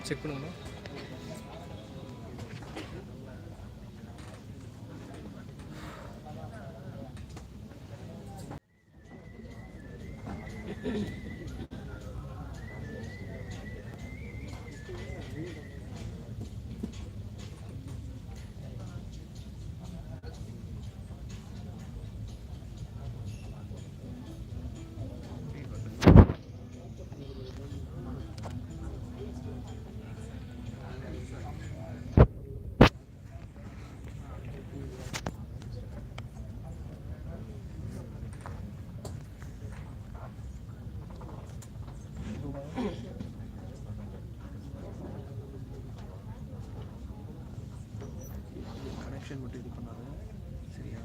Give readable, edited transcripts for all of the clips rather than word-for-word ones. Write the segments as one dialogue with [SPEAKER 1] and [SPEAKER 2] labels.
[SPEAKER 1] Check பண்ணுங்கண்ணா. Connection மட்டும் இது பண்ணாத சரியா?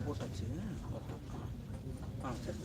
[SPEAKER 1] போட்டாச்சு. சரி.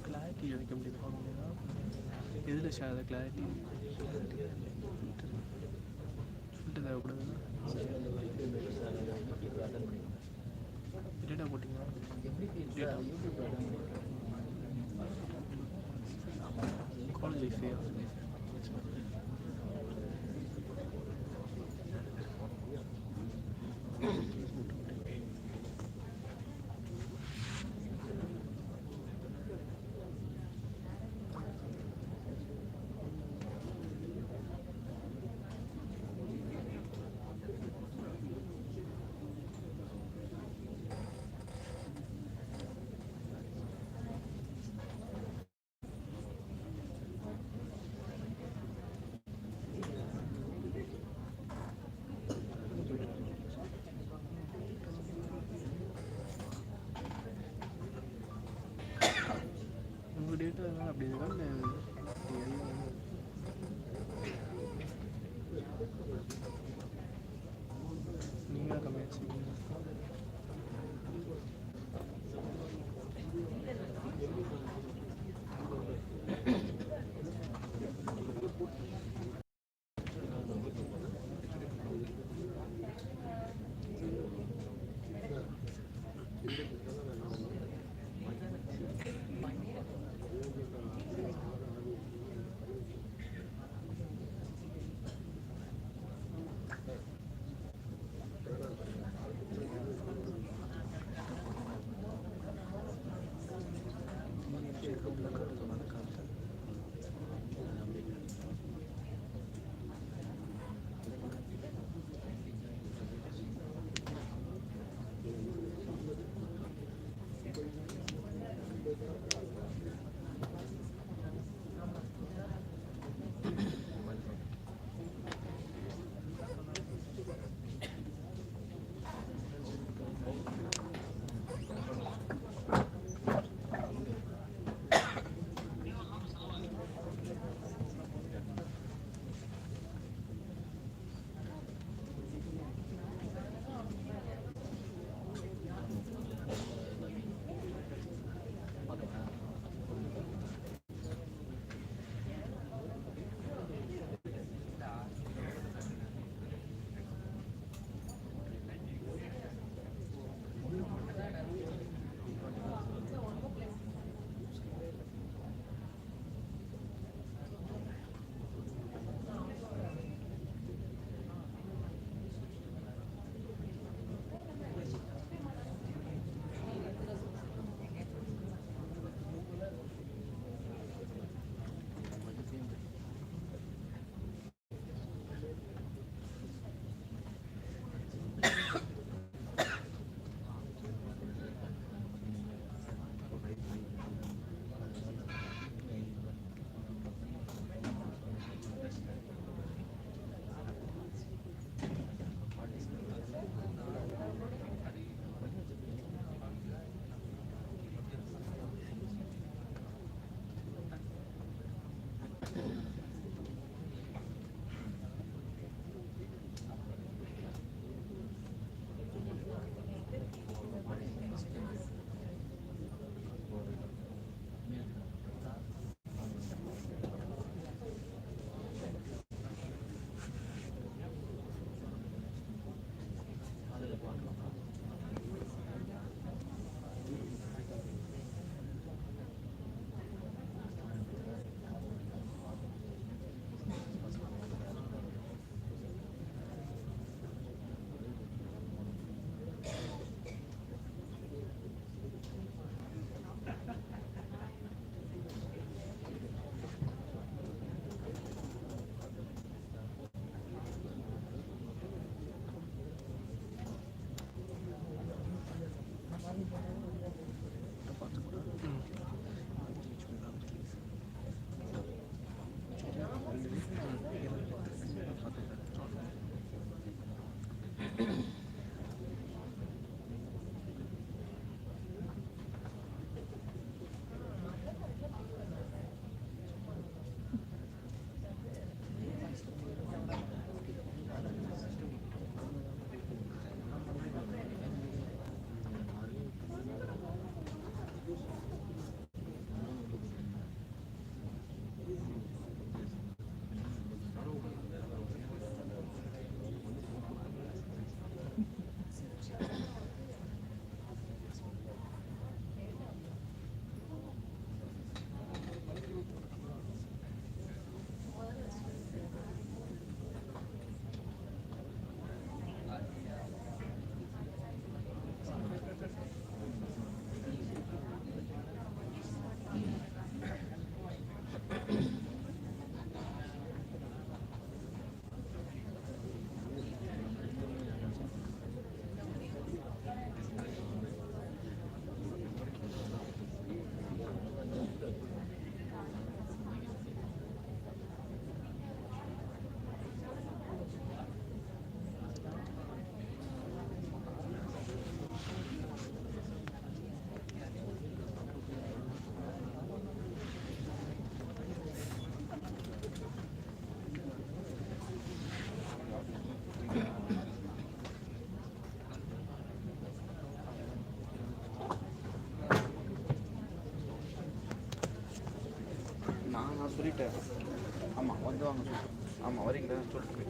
[SPEAKER 1] கிளாரிட்டி வைக்க முடியுமா? எதில் ஷேர் அதை கிளாரிட்டி ஃபில்டர் தேவைப்படுதுன்னா டேட்டா போட்டிங்களா? டேட்டா காலேஜ் லைஃபையா? உங்கள் டேட்டா எல்லாம் அப்படி இருக்கா இல்லை நீங்கள் கம்மியாக வச்சுருக்கீங்க?
[SPEAKER 2] சொல்லிட்டு ஆமாம் வந்து வாங்க சொல்லு. ஆமாம் வரீங்களா சொல்லிட்டு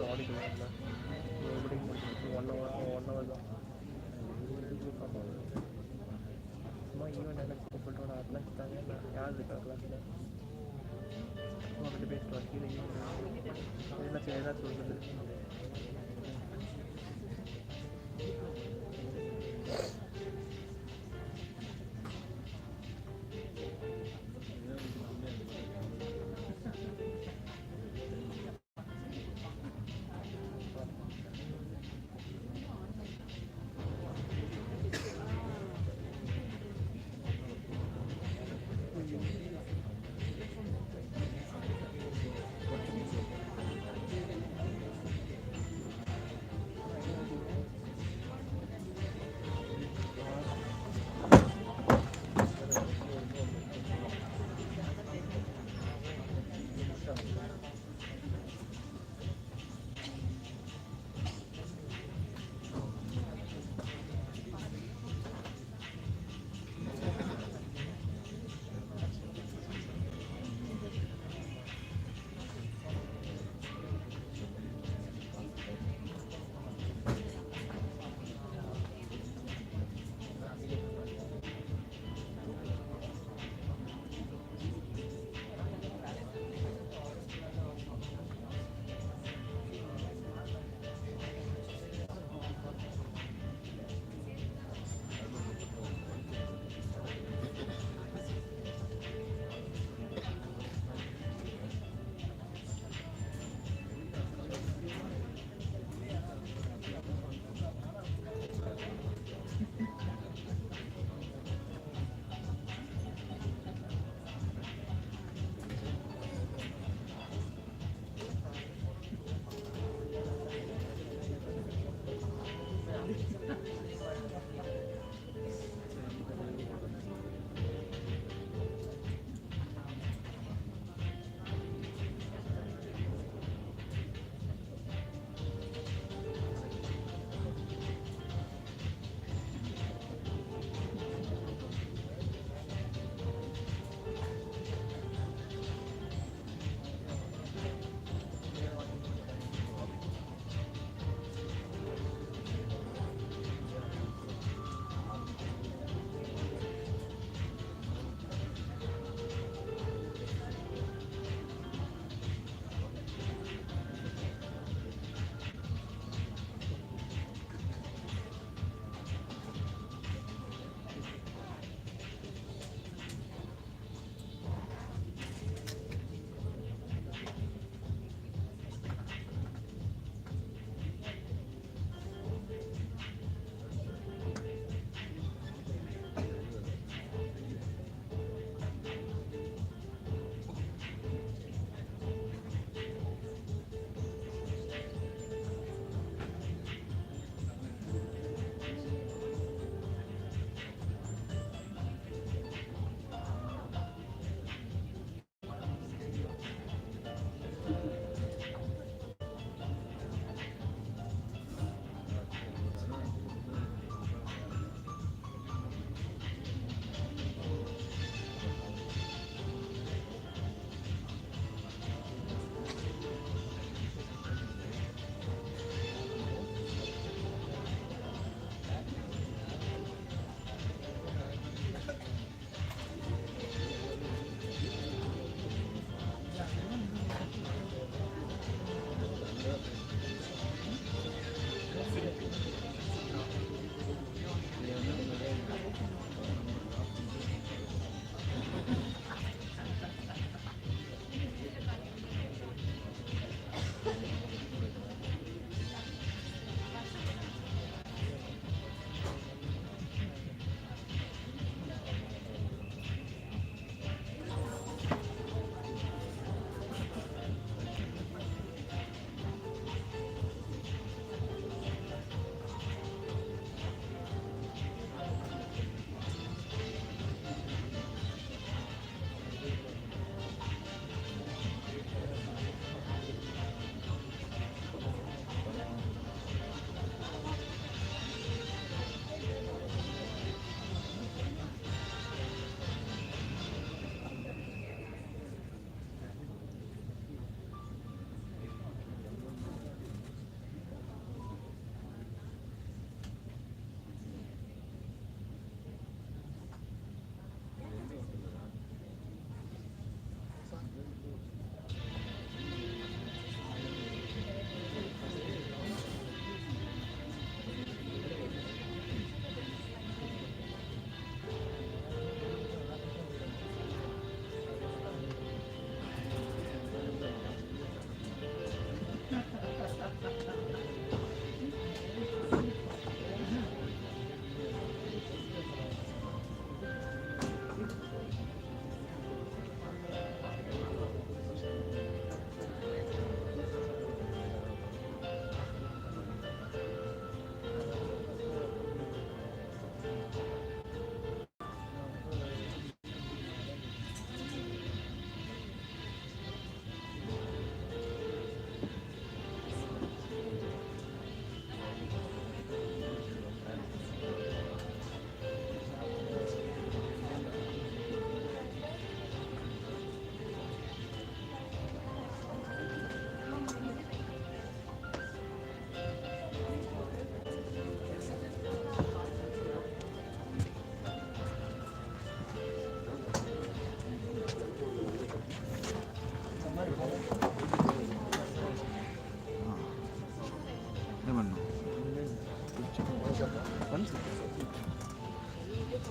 [SPEAKER 1] ஆடிக்கலாம் எப்படி 1 hour தான் சும்மா ஈவெண்ட் எனக்கு கூப்பிட்டு அதெல்லாம் தாங்க யார் இருக்கா கிளாஸில் அவங்ககிட்ட பேசிட்டு கீழே ஈவெண்ட் ஏதாச்சும் சொல்லுது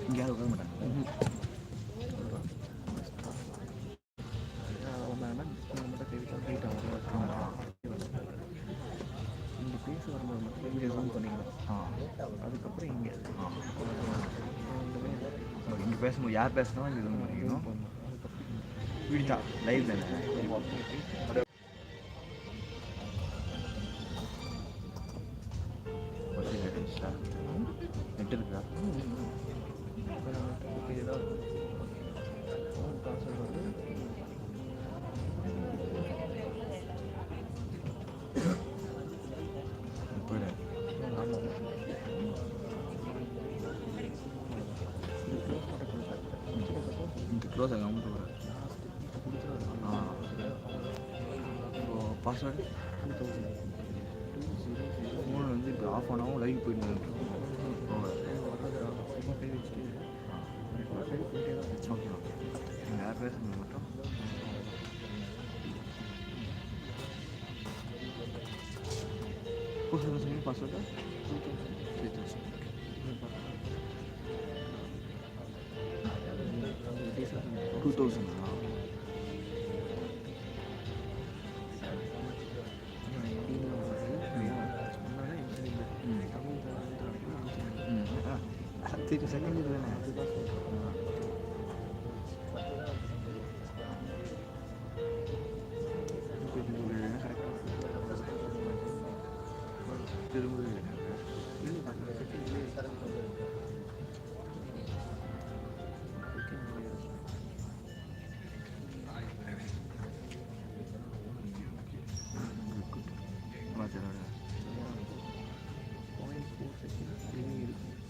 [SPEAKER 2] இங்கே யாரும் உட்கார மாட்டாங்க.
[SPEAKER 1] வந்தாங்கன்னா மட்டும் தேவைக்காக ஹைட் ஆகும். இங்கே பேச வரும்போது மட்டும் இங்கே ஜூம் பண்ணிக்கணும். அதுக்கப்புறம் இங்கே
[SPEAKER 2] இங்கே பேசணும், யார் பேசணும் இங்கே ஜூம் பண்ணிக்கணும். வீடியோ லைவ் தானே. நெட் இருக்கா? க்ளோஸ் ஆகாமல் போகிறேன். பாஸ்வேர்டு ஃபோன் வந்து இப்போ ஆஃப் ஆனாலும் லைவ் போயிட்டு ஓகே ஓகே. நீங்கள் யார் பேசுறது மட்டும் சொன்னீங்க பாஸ்வேர்டு 2000. செகண்ட் இது தானே. திரும்ப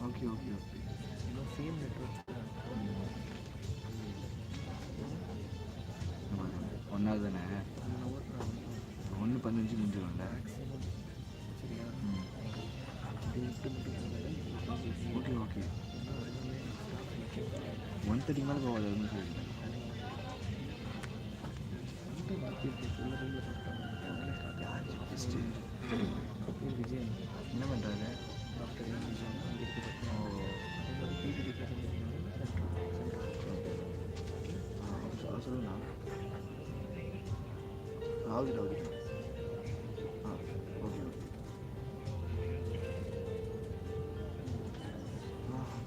[SPEAKER 2] okay okay okay.
[SPEAKER 1] Same network
[SPEAKER 2] ஒன்றாவது தானே. 1:15 முடிஞ்சிடும்ல. Okay okay. 1:30 மேலே போகாது.
[SPEAKER 1] விஜய்
[SPEAKER 2] என்ன பண்ணுறாரு? சொல்லுண்ணா. ஆகுது ஆகுது. Okay okay.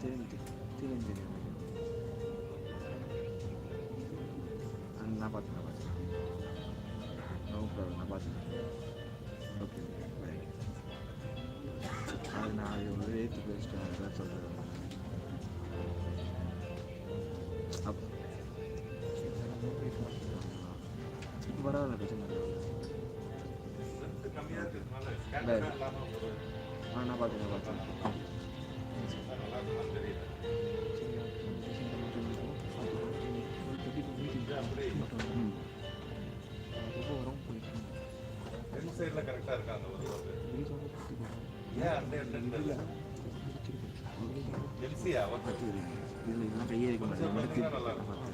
[SPEAKER 2] தெரியும் தெரியும் தெரியும். நான் பார்த்தேன் நான் பார்த்தேன். Okay okay. அது நான் இவ்வளோ ஏற்றி பேசிட்டேன். அதான் சொல்கிறேன். பரவாயில்ல பிரச்சனை இல்லை. நான் பார்த்தேன்.
[SPEAKER 3] கரெக்டாக இருக்காங்க. ஏன் அந்த இடத்துல எல்சியா
[SPEAKER 2] இதில் இதெல்லாம் கையே இருக்க மாட்டேன்.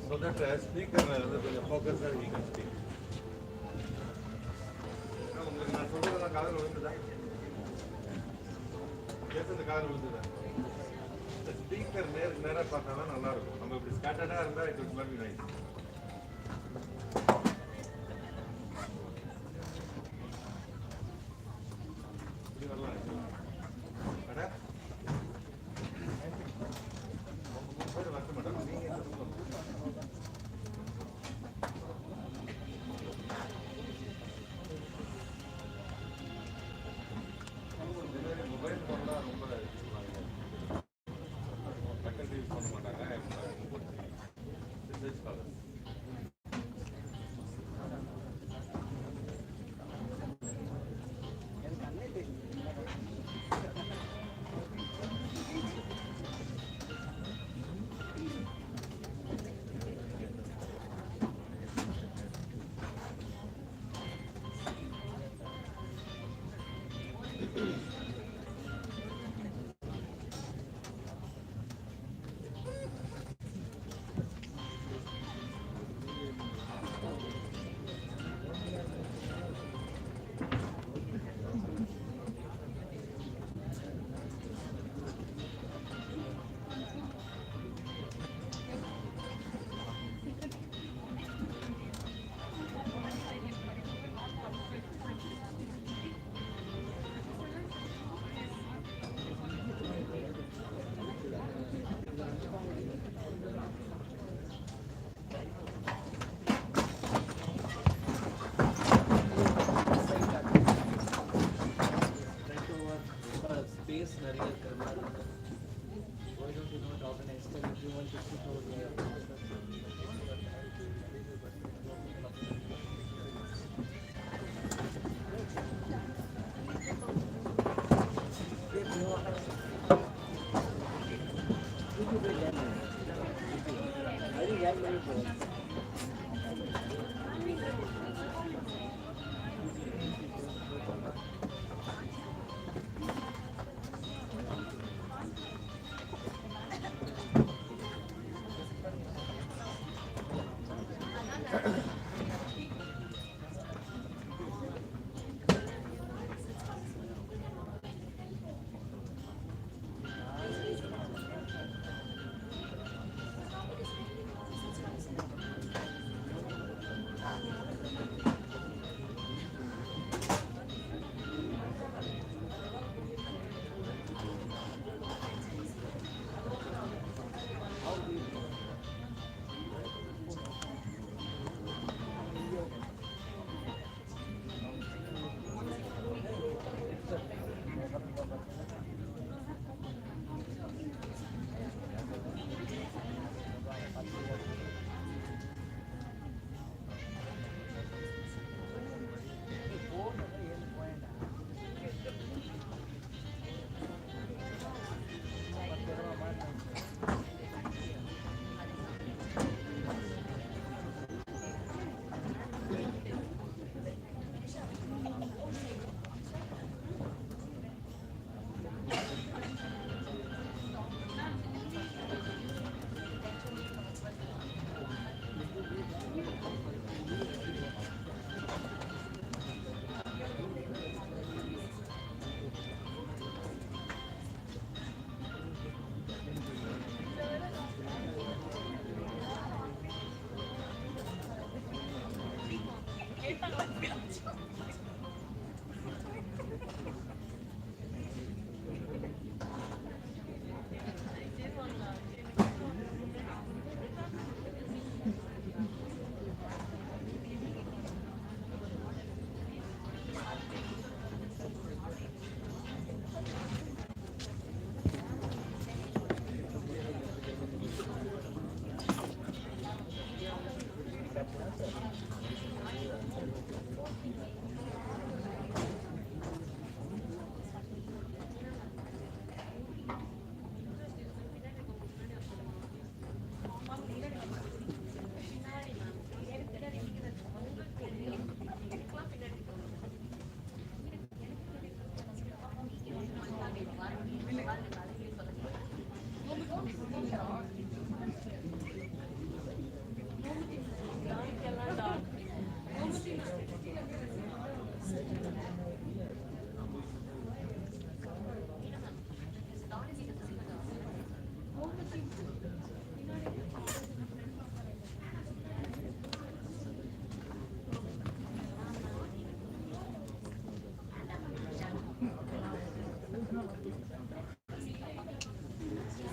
[SPEAKER 3] So that speaker கொஞ்சம் ஃபோக்கஸாக நீங்கள் ஸ்பீக். உங்களுக்கு நான் சொல்கிறதெல்லாம் காதில் விழுந்துதா? பேசுறது காதில் விழுந்துதா? இந்த ஸ்பீக்கர் நேராக பார்த்தா தான் நல்லாயிருக்கும். நம்ம இப்படி ஸ்கேட்டர்டாக இருந்தால் இட் வில் பி நைஸ். இப்படி வரலாம். அடா வரக்க மாட்டாங்க. நீங்கள் மொபைல் ஃபோன்லாம் ரொம்ப டக்குனு யூஸ் பண்ண மாட்டாங்க. Message call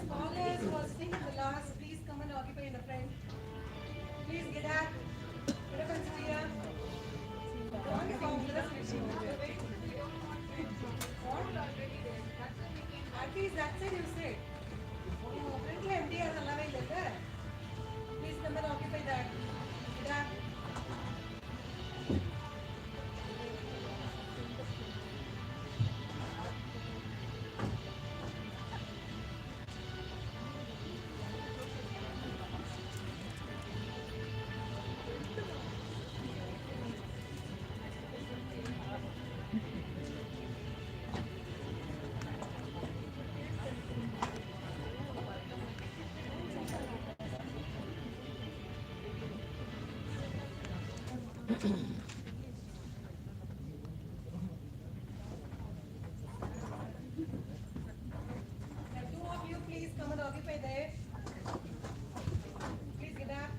[SPEAKER 4] Scholars who are sitting in the last, please come and occupy in the front. Please get up. Get up and sit here. Don't form this machine. At least that's it you said. Currently empty as a please come and occupy that. Get up. Two of you, please come and occupy there. Please get up.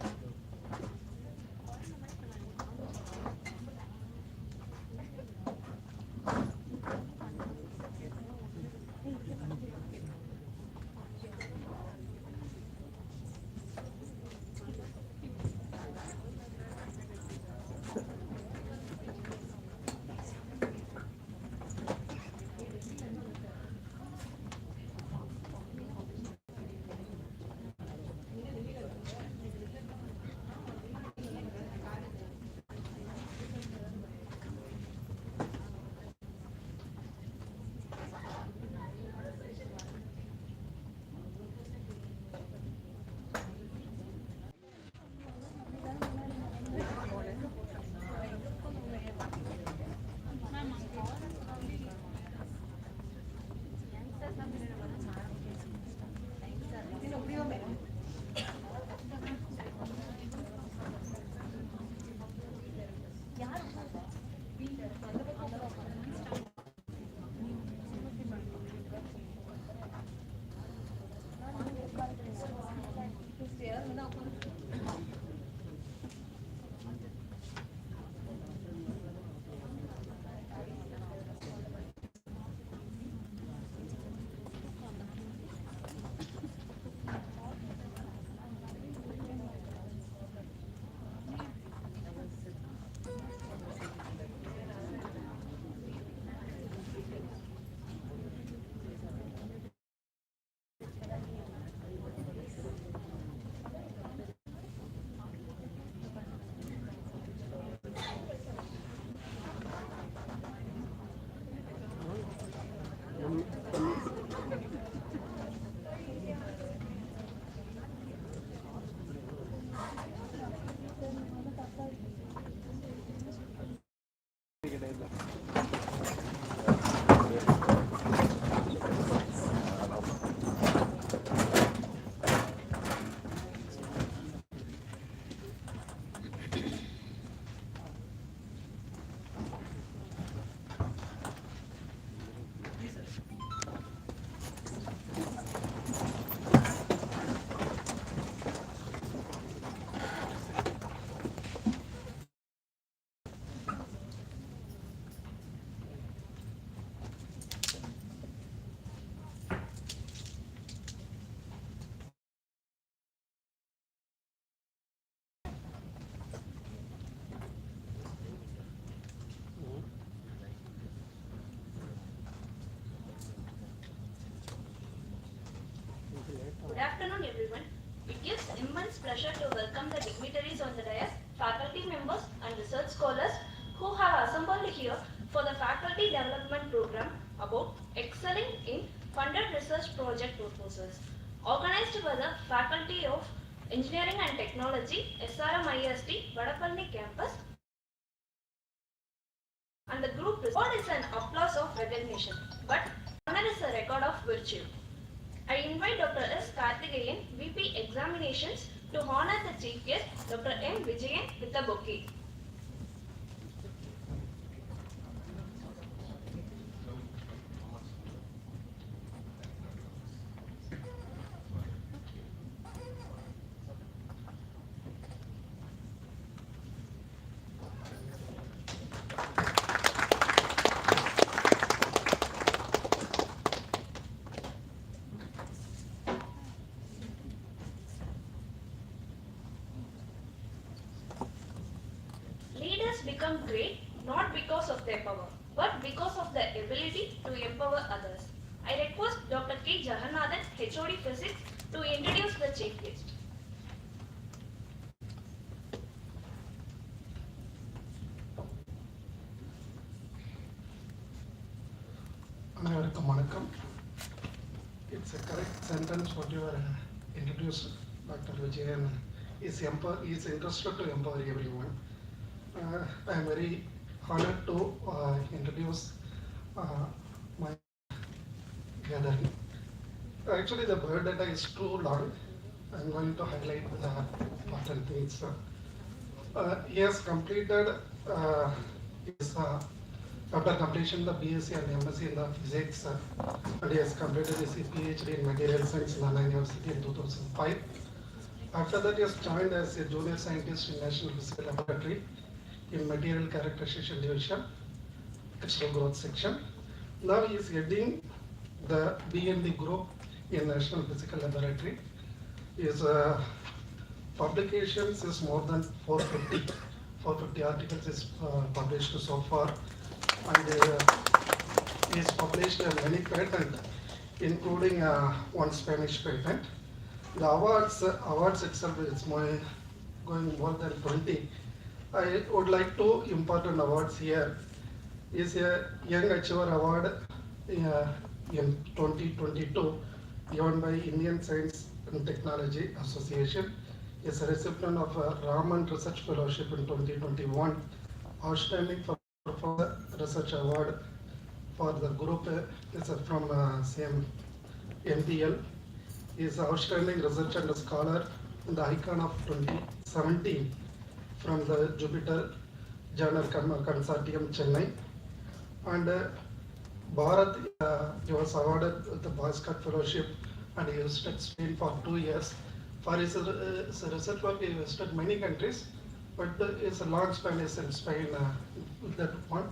[SPEAKER 5] Good afternoon, everyone. It gives immense pleasure to welcome the dignitaries on the dais, faculty members, and research scholars who have assembled here for the faculty development program about excelling in funded research project proposals, organized by the Faculty of Engineering and Technology, SRM-ISD, Vadapalli campus, and the group award is an applause of recognition, but honor is a record of virtue. I invite Dr. S. Karthikeyan, VP Examinations, to honor the chief guest, Dr. M. Vijayan, with a bouquet. Leaders become great not because of their power, but because of their ability to empower others. I request Dr. K. Jagannathan, HOD Physics, to introduce the chief guest.
[SPEAKER 6] அனைவருக்கும் வணக்கம். It's a correct sentence what you are introduced, Dr. Vijayan is interested to empower everyone. I am very honored to introduce my gathering. Actually, the biodata is too long. I am going to highlight the important things. He has completed his after completion the BSc and MSc in the physics, and he has completed his PhD in material science in Anna University in 2005. After that, he has joined as a junior scientist in National Physical Laboratory in Material Characterization Division, Crystal Growth Section. Now he is heading the BND group in National Physical Laboratory. His publications is more than 450 articles is published so far, and he has published many patents, including one Spanish patent. The awards itself is going more than 20. I would like to important awards here. Is a Young Achiever Award in 2022 given by Indian Science and Technology Association. Is a recipient of a Raman Research Fellowship in 2021. Outstanding for Research Award for the group is from same MPL. Is outstanding research and scholar in the Icon of 2017 from the Jupiter Journal Consortium, Chennai. And Bharat, he was awarded with the Bhaskar Fellowship, and he visited Spain for 2 years. For his research work, he visited many countries, but his long span is in Spain with that one.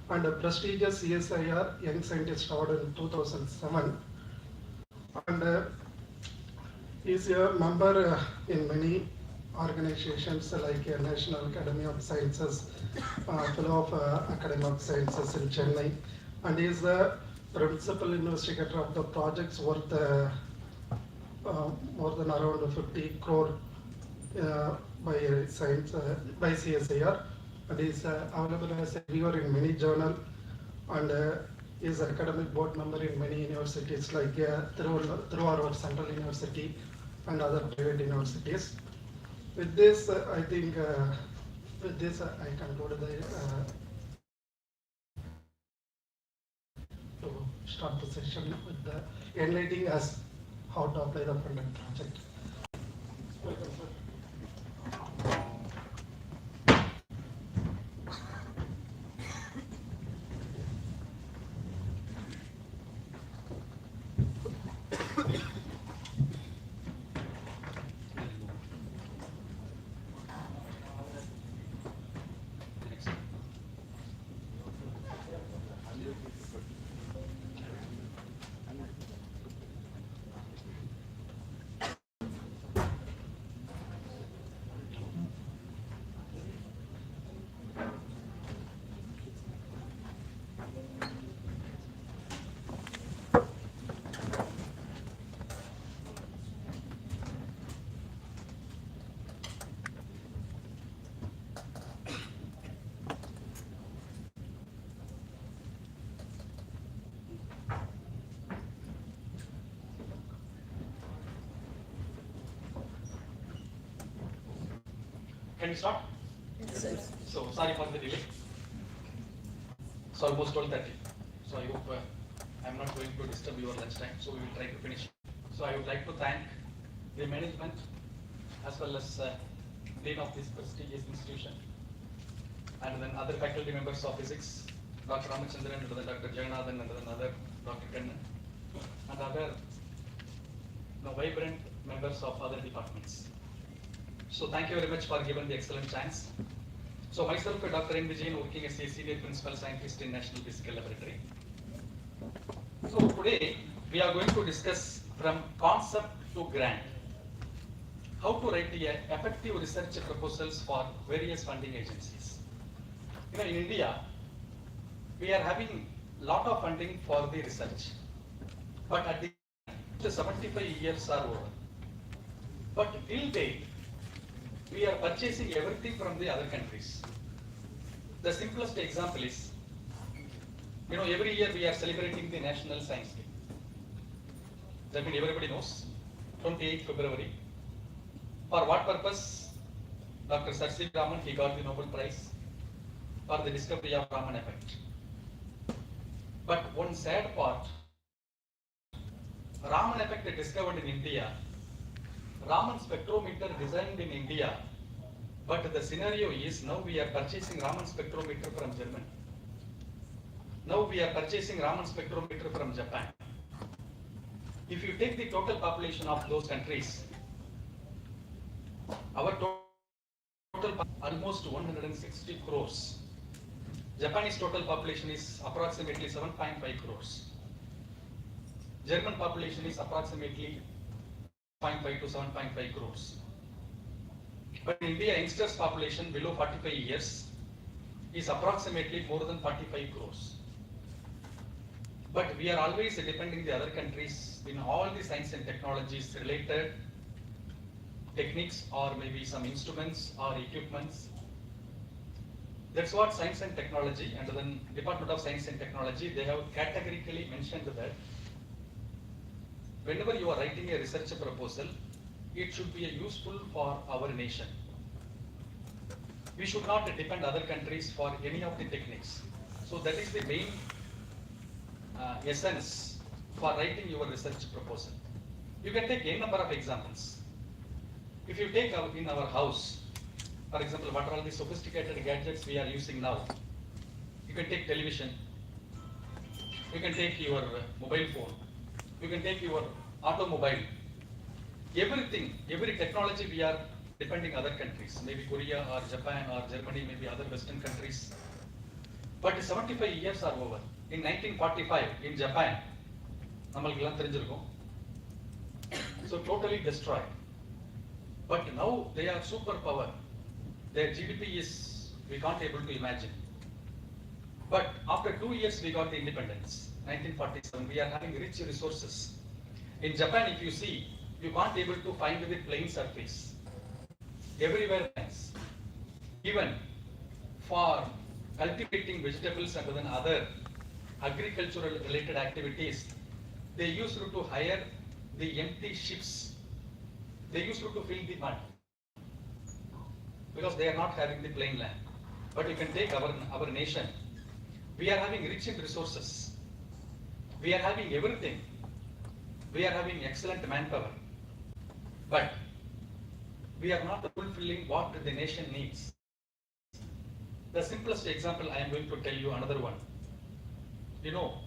[SPEAKER 6] And a prestigious CSIR Young Scientist Award in 2007. And he is a member in many organizations like National Academy of Sciences, Fellow of Academy of Sciences in Chennai, and he is the principal investigator of the projects worth more than around 50 crore by CSIR, and he is available as a reviewer in many journals, and he is academic board member in many universities like Thiruvarur Central University and other private universities. With this, I think, I conclude to start the session with the enlightening us how to apply the funded project. Welcome, sir.
[SPEAKER 7] Can we start?
[SPEAKER 4] Yes, sir.
[SPEAKER 7] So sorry for the delay. It's almost 12:30. So I hope I'm not going to disturb your lunch time. So we will try to finish. So I would like to thank the management as well as dean of this prestigious institution, and then other faculty members of physics, Dr. Ramachandran, and then Dr. Jaganathan, and then other Dr. Kannan, and other vibrant members of other departments. So thank you very much for giving the excellent chance. So myself, Dr. N. Vijayan, working as a senior principal scientist in National Physical Laboratory. So today we are going to discuss from concept to grant, how to write the effective research proposals for various funding agencies. You know, in India, we are having lot of funding for the research, but at the 75 years are over. But till date, we are purchasing everything from the other countries. The simplest example is, you know, every year we are celebrating the National Science Day. That means everybody knows, 28th February. For what purpose? Dr. Sir C. Raman, he got the Nobel Prize for the discovery of Raman effect. But one sad part, Raman effect discovered in India, Raman spectrometer designed in India, but the scenario is now we are purchasing Raman spectrometer from Germany. Now we are purchasing Raman spectrometer from Japan. If you take the total population of those countries, our total almost 160 crores. Japanese total population is approximately 7.5 crores. German population is approximately 0.5 to 7.5 crores. But in India, youngsters population below 45 years is approximately more than 45 crores. But we are always depending the other countries in all the science and technologies related techniques or maybe some instruments or equipments. That's what science and technology, and then Department of Science and Technology, they have categorically mentioned that whenever you are writing a research proposal, it should be useful for our nation. We should not depend other countries for any of the techniques. So that is the main essence for writing your research proposal. You can take a number of examples. If you take in our house, for example, what are all the sophisticated gadgets we are using now? You can take television, you can take your mobile phone, you can take your automobile. Everything, every technology we are depending other countries, maybe Korea or Japan or Germany, maybe other Western countries. But 75 years are over. In 1945, in Japan, so totally destroyed. But now they are superpower. Their GDP is, we can't able to imagine. But after 2 years, we got the independence. 1947, we are having rich resources. In Japan, if you see, you can't able to find the plain surface. Everywhere else. Even for cultivating vegetables and then other agricultural related activities, they used to hire the empty ships. They used to fill the mud because they are not having the plain land. But you can take our nation. We are having rich in resources. We are having everything. We are having excellent manpower. But we are not fulfilling what the nation needs. The simplest example I am going to tell you another one. You know,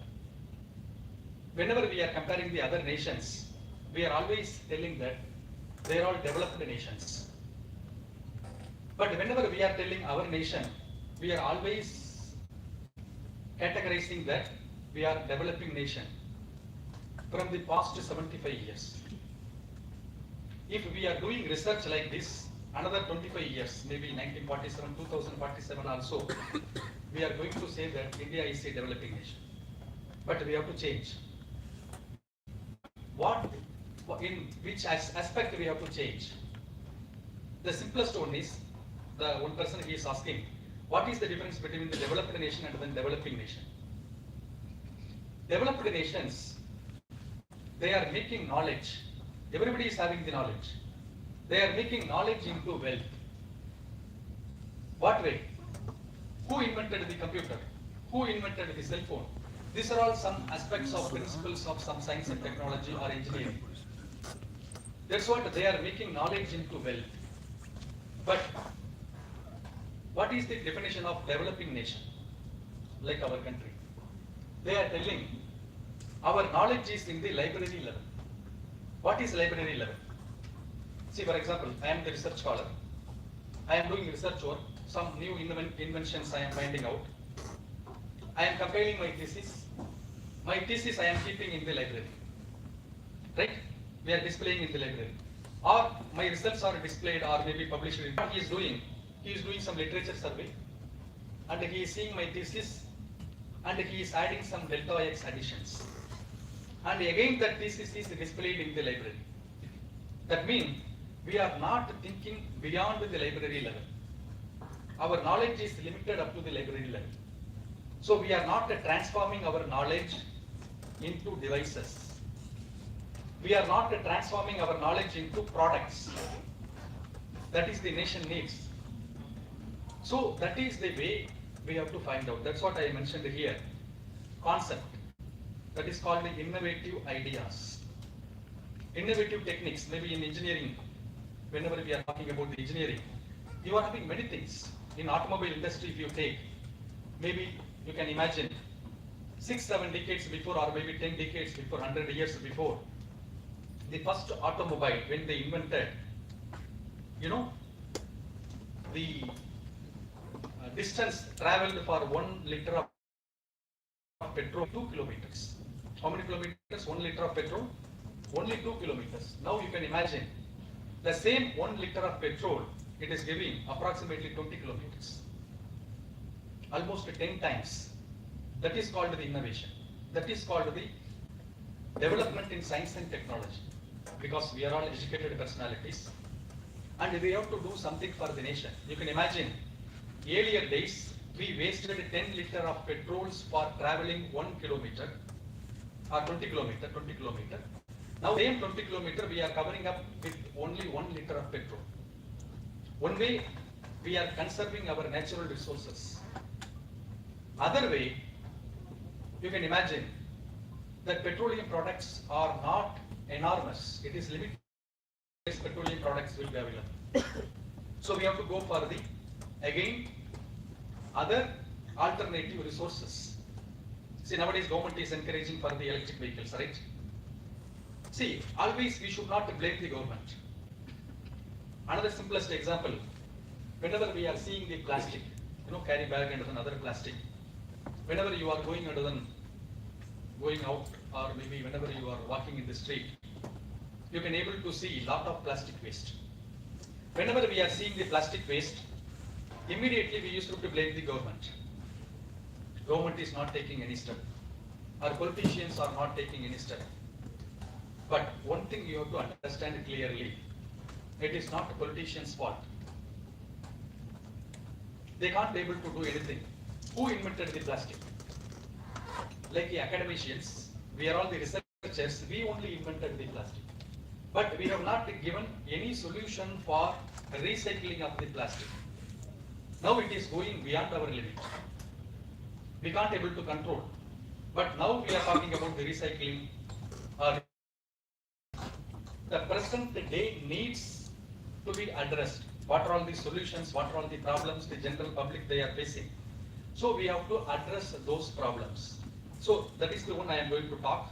[SPEAKER 7] whenever we are comparing the other nations, we are always telling that they are all developed nations. But whenever we are telling our nation, we are always categorizing that we are developing nation from the past 75 years. If we are doing research like this, another 25 years, maybe 1947, 2047 also, we are going to say that India is a developing nation. But we have to change. In which aspect we have to change? The simplest one is, the one person he is asking, what is the difference between the developed nation and the developing nation? Developed nations, they are making knowledge. Everybody is having the knowledge. They are making knowledge into wealth. What way? Who invented the computer? Who invented the cell phone? These are all some aspects of principles of some science and technology or engineering. That's what they are making knowledge into wealth. But what is the definition of developing nation like our country? They are telling our knowledge is in the library level. What is library level? See, for example, I am the research scholar. I am doing research work, some new inventions I am finding out. I am compiling my thesis. My thesis I am keeping in the library. Right? We are displaying in the library. Or my results are displayed or maybe published. What he is doing some literature survey and he is seeing my thesis and he is adding some delta X additions. And again that thesis is displayed in the library. That means we are not thinking beyond the library level. Our knowledge is limited up to the library level. So we are not transforming our knowledge into devices. We are not transforming our knowledge into products. That is the nation needs. So that is the way we have to find out. That's what I mentioned here. Concept. That is called the innovative ideas. Innovative techniques, maybe in engineering, whenever we are talking about the engineering, you are having many things. In automobile industry, if you take, maybe you can imagine 6-7 decades before or maybe 10 decades before, 100 years before, the first automobile, when they invented, the distance traveled for 1 liter of petrol, 2 kilometers. How many kilometers? 1 liter of petrol? Only 2 kilometers. Now you can imagine the same 1 liter of petrol, it is giving approximately 20 kilometers. Almost 10 times. That is called the innovation. That is called the development in science and technology. Because we are all educated personalities and we have to do something for the nation. You can imagine, earlier days, we wasted 10 liter of petrols for traveling 1 kilometer or 20 kilometer. Now same 20 kilometer we are covering up with only 1 liter of petrol. One way, we are conserving our natural resources. Other way, you can imagine that petroleum products are not enormous. It is limited. Petroleum products will be available. So we have to go for the, again, other alternative resources. See, nowadays government is encouraging for the electric vehicles, right? See, always we should not blame the government. Another simplest example, whenever we are seeing the plastic, carry bag and another plastic, whenever you are going out or maybe whenever you are walking in the street, you can able to see lot of plastic waste. Whenever we are seeing the plastic waste, immediately we used to blame the government. Government is not taking any step. Our politicians are not taking any step. But one thing you have to understand clearly, it is not the politicians' fault. They can't be able to do anything. Who invented the plastic? Like the academicians, we are all the researchers, we only invented the plastic. But we have not given any solution for recycling of the plastic. Now it is going beyond our limit. We can't able to control. But now we are talking about the recycling. The present day needs to be addressed. What are all the solutions, what are all the problems the general public they are facing. So we have to address those problems. So that is the one I am going to talk.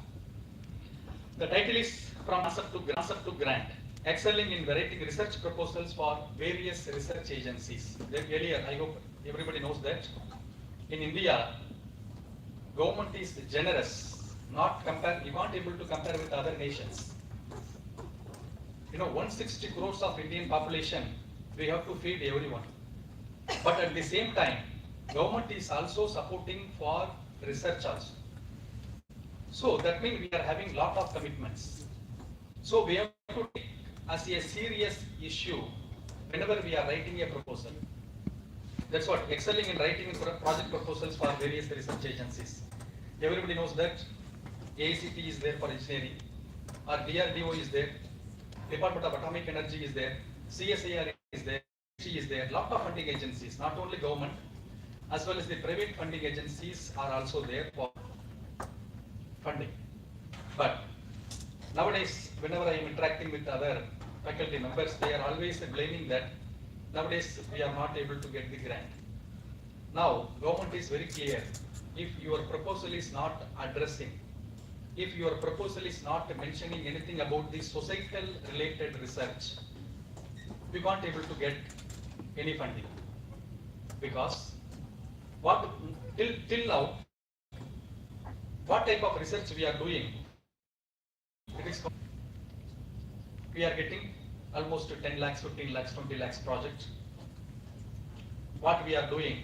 [SPEAKER 7] The title is From Concept to Grant, excelling in writing research proposals for various research agencies. Earlier, I hope everybody knows that in India, government is generous, you can't able to compare with other nations. 160 crores of Indian population, we have to feed everyone. But at the same time, government is also supporting for research also. So that means we are having lot of commitments. So we have to take as a serious issue whenever we are writing a proposal. That's what, excelling in writing project proposals for various research agencies. Everybody knows that AICT is there for engineering, or DRDO is there, Department of Atomic Energy is there, CSIR is there, is there, lot of funding agencies, not only government, as well as the private funding agencies are also there for funding. But nowadays, whenever I am interacting with other faculty members, they are always blaming that nowadays we are not able to get the grant. Now, government is very clear. If your proposal is not addressing, if your proposal is not mentioning anything about the societal related research, we can't able to get any funding. Because what till now, what type of research we are doing, we are getting almost 10 lakhs, 15 lakhs, 20 lakhs project. What we are doing,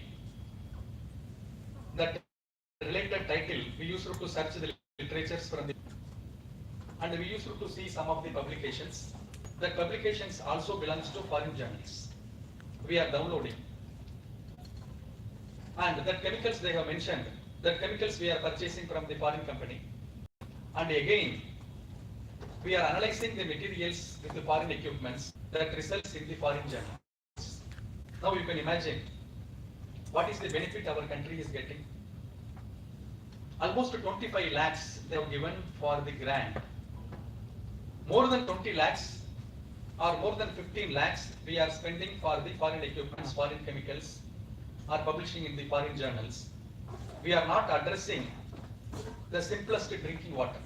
[SPEAKER 7] that related title, we used to search the literatures from the, and we used to see some of the publications. The publications also belongs to foreign journals. We are downloading. And that chemicals they have mentioned, that chemicals we are purchasing from the foreign company. And again, we are analyzing the materials with the foreign equipments that results in the foreign journals. Now you can imagine what is the benefit our country is getting. Almost 25 lakhs they have given for the grant. More than 20 lakhs or more than 15 lakhs we are spending for the foreign equipments, foreign chemicals are publishing in the foreign journals. We are not addressing the simplest drinking water.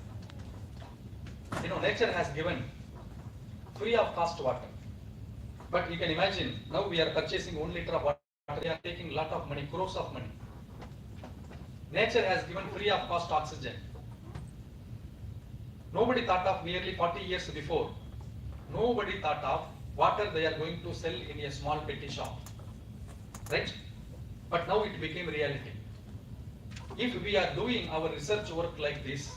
[SPEAKER 7] You know, nature has given free of cost water. But you can imagine, now we are purchasing 1 liter of water, we are taking lot of money, crores of money. Nature has given free of cost oxygen. Nobody thought of nearly 40 years before. Nobody thought of water they are going to sell in a small petty shop. Right? But now it became reality. If we are doing our research work like this,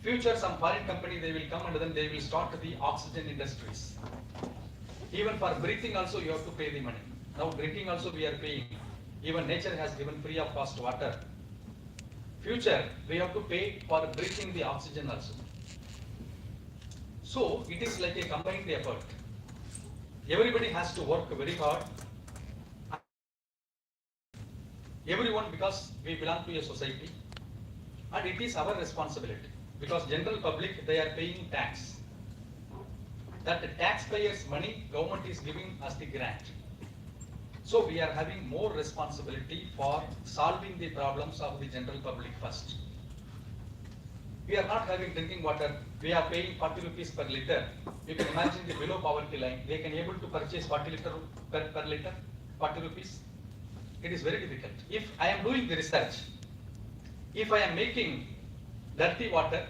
[SPEAKER 7] future some foreign company they will come and then they will start the oxygen industries. Even for breathing also you have to pay the money. Now drinking also we are paying. Even nature has given free of cost water. Future we have to pay for breathing the oxygen also. So it is like a combined effort. Everybody has to work very hard. Everyone, because we belong to a society, and it is our responsibility. Because general public they are paying tax. That the taxpayers' money government is giving us the grant. So we are having more responsibility for solving the problems of the general public first. We are not having drinking water. We are paying 40 rupees per liter. You can imagine the below poverty line. They can able to purchase 40 liter per liter, 40 rupees. It is very difficult. If I am doing the research, if I am making dirty water,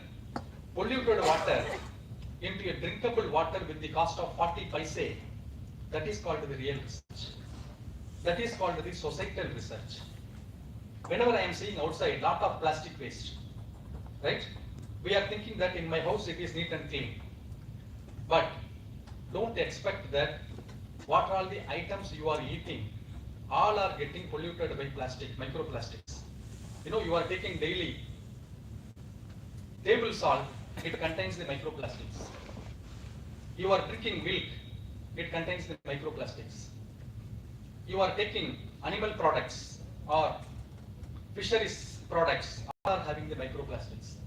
[SPEAKER 7] polluted water into a drinkable water with the cost of 40 paise, that is called the real research. That is called the societal research. Whenever I am seeing outside lot of plastic waste, right? We are thinking that in my house it is neat and clean. But don't expect that what all the items you are eating, all are getting polluted by plastic, microplastics. You know, you are taking daily table salt, it contains the microplastics. You are drinking milk, it contains the microplastics. You are taking animal products or fisheries products, all are having the microplastics.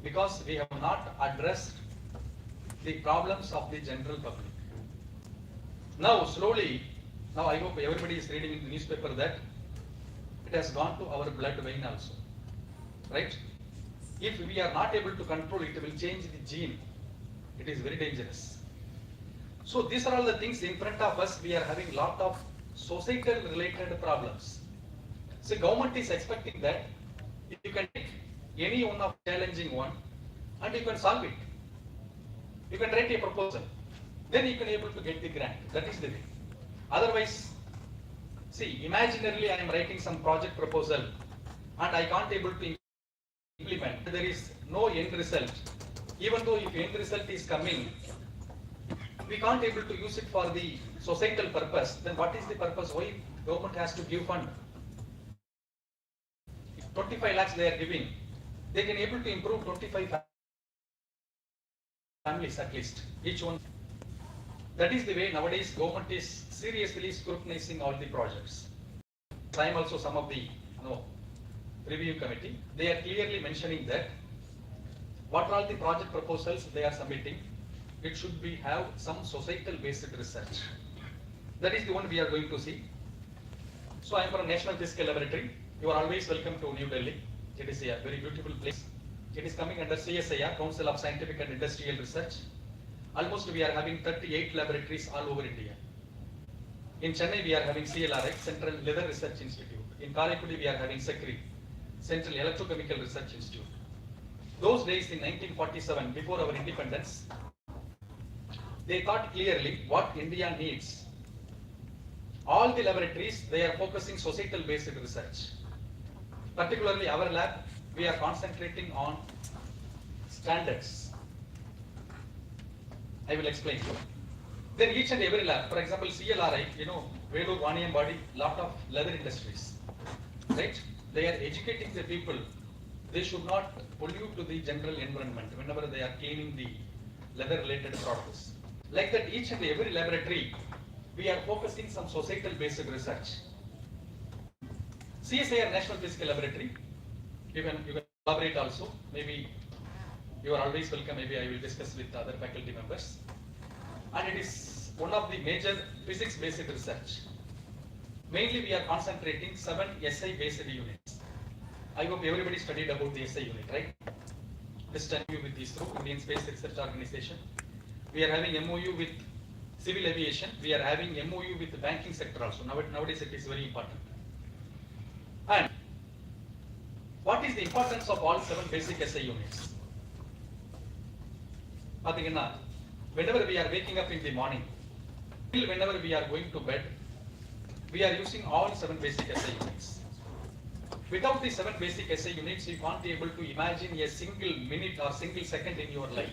[SPEAKER 7] Because we have not addressed the problems of the general public. Now slowly, now I hope everybody is reading in the newspaper that it has gone to our blood vein also, right? If we are not able to control it, it will change the gene. It is very dangerous. So these are all the things in front of us. We are having lot of societal related problems. So government is expecting that you can take any one of challenging one and you can solve it. You can write a proposal. Then you can able to get the grant. That is the way. Otherwise, see, imaginarily I am writing some project proposal and I can't able to implement. There is no end result. Even though if end result is coming, we can't able to use it for the societal purpose. Then what is the purpose? Why government has to give fund? 25 lakhs they are giving. They can able to improve 25 families at least, each one. That is the way nowadays government is seriously scrutinizing all the projects. I am also some of the review committee. They are clearly mentioning that what are the project proposals they are submitting, it should be have some societal based research. That is the one we are going to see. So I am from National Physical Laboratory. You are always welcome to New Delhi. It is a very beautiful place. It is coming under CSIR, Council of Scientific and Industrial Research. Almost we are having 38 laboratories all over India. In Chennai we are having CLRX, Central Leather Research Institute. In Karaikudi we are having SECRI, Central Electrochemical Research Institute. Those days in 1947, before our independence, they thought clearly what India needs. All the laboratories, they are focusing societal based research. Particularly our lab, we are concentrating on standards. I will explain. Then each and every lab, for example, CLRI, Vellore Vaniyambadi, lot of leather industries, right? They are educating the people. They should not pollute to the general environment whenever they are cleaning the leather related products. Like that, each and every laboratory, we are focusing some societal based research. CSIR National Physical Laboratory, you can collaborate also. Maybe you are always welcome. Maybe I will discuss with other faculty members. And it is one of the major physics based research. Mainly we are concentrating 7 SI based units. I hope everybody studied about the SI unit, right? This time with ISRO, Indian Space Research Organization. We are having MOU with civil aviation. We are having MOU with the banking sector also. Nowadays it is very important. And what is the importance of all 7 basic SI units? Whenever we are waking up in the morning, till whenever we are going to bed, we are using all 7 basic SI units. Without the 7 basic SI units, you can't be able to imagine a single minute or single second in your life.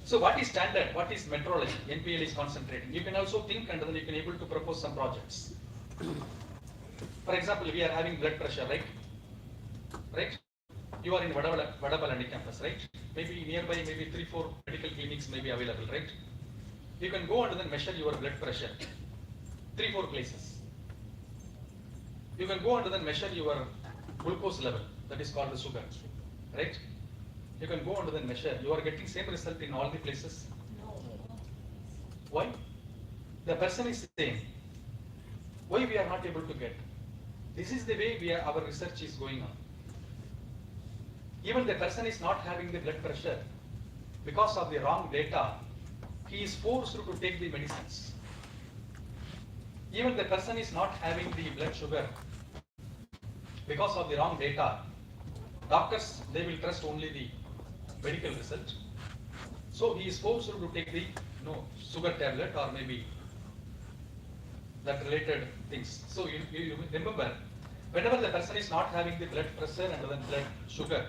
[SPEAKER 7] So what is standard? What is metrology? NPL is concentrating. You can also think and then you can able to propose some projects. For example, we are having blood pressure, right? Right? You are in Vadapalani campus, right? Maybe nearby, maybe 3-4 medical clinics may be available, right? You can go and then measure your blood pressure. 3-4 places. You can go and then measure your glucose level, that is called the sugar, right? You can go and then measure. You are getting same result in all the places. No. Why? The person is same. Why we are not able to get? This is the way our research is going on. Even the person is not having the blood pressure because of the wrong data, he is forced to take the medicines. Even the person is not having the blood sugar because of the wrong data, doctors, they will trust only the medical result. So he is forced to take the sugar tablet or maybe that related things. So you remember, whenever the person is not having the blood pressure and then blood sugar,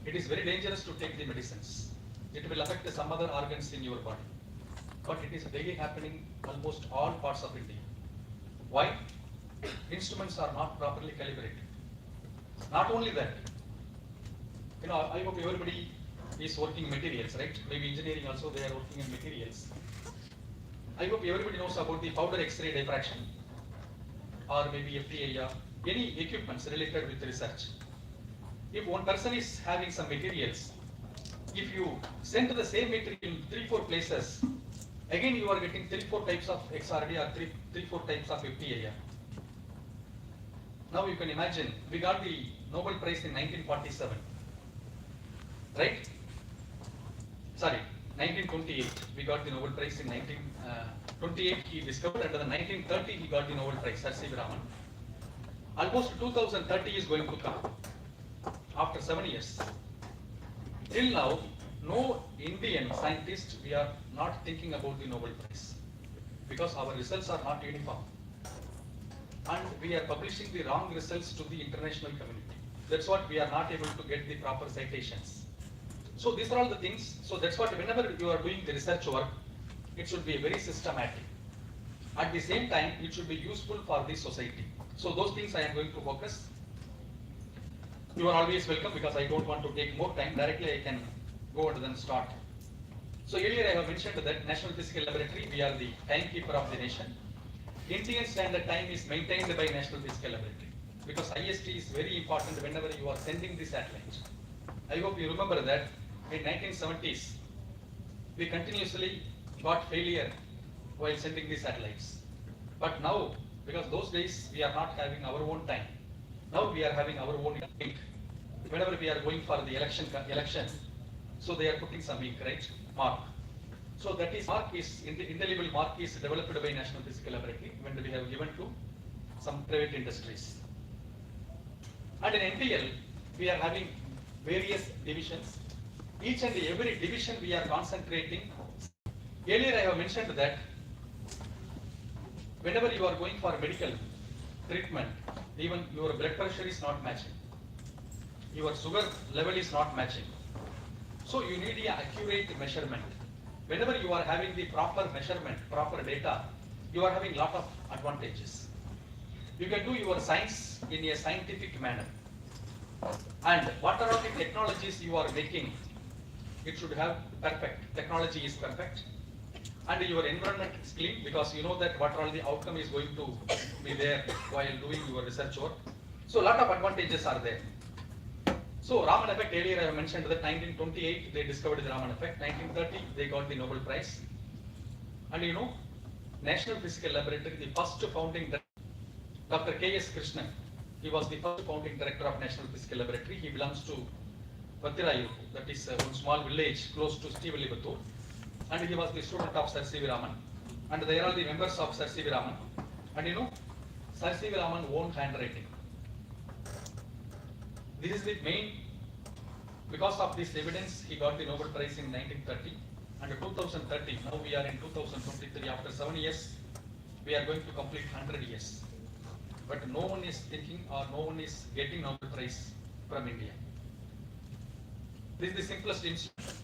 [SPEAKER 7] it is very dangerous to take the medicines. It will affect some other organs in your body. But it is daily happening almost all parts of India. Why? Instruments are not properly calibrated. Not only that, I hope everybody is working materials, right? Maybe engineering also they are working in materials. I hope everybody knows about the powder X-ray diffraction or maybe FTIR, any equipments related with research. If one person is having some materials, if you send the same material in 3-4 places, again you are getting 3-4 types of XRD or 3-4 types of FTIR. Now you can imagine, we got the Nobel Prize in 1947, right? Sorry, 1928. We got the Nobel Prize in 1928. He discovered, and in 1930 he got the Nobel Prize, Sir C.V. Raman. Almost 2030 is going to come after 7 years. Till now, no Indian scientist, we are not thinking about the Nobel Prize because our results are not uniform. And we are publishing the wrong results to the international community. That's what we are not able to get the proper citations. So these are all the things. So that's what whenever you are doing the research work, it should be very systematic. At the same time, it should be useful for the society. So those things I am going to focus. You are always welcome because I don't want to take more time. Directly I can go and then start. So earlier I have mentioned that National Physical Laboratory, we are the timekeeper of the nation. Indian Standard Time is maintained by National Physical Laboratory because IST is very important whenever you are sending the satellite. I hope you remember that in 1970s, we continuously got failure while sending the satellites. But now, because those days we are not having our own time, now we are having our own ink. Whenever we are going for the election, so they are putting some ink, right? Mark. So that is mark is indelible mark is developed by National Physical Laboratory when we have given to some private industries. And in NPL, we are having various divisions. Each and every division we are concentrating. Earlier I have mentioned that whenever you are going for medical treatment, even your blood pressure is not matching. Your sugar level is not matching. So you need an accurate measurement. Whenever you are having the proper measurement, proper data, you are having lot of advantages. You can do your science in a scientific manner. And what are all the technologies you are making, it should have perfect. Technology is perfect. And your environment is clean because you know that what all the outcome is going to be there while doing your research work. So a lot of advantages are there. So Raman effect, earlier I have mentioned that 1928 they discovered the Raman effect, 1930 they got the Nobel Prize. And you know, National Physical Laboratory, the first founding director, Dr. K.S. Krishnan, he was the first founding director of National Physical Laboratory. He belongs to Vatirayur, that is one small village close to Stivallivattur. And he was the student of Sir C.V. Raman. And they are all the members of Sir C.V. Raman. And you know, Sir C.V. Raman own handwriting. This is the main, because of this evidence, he got the Nobel Prize in 1930. And 2030, now we are in 2023, after 7 years, we are going to complete 100 years. But no one is thinking or no one is getting Nobel Prize from India. This is the simplest instrument.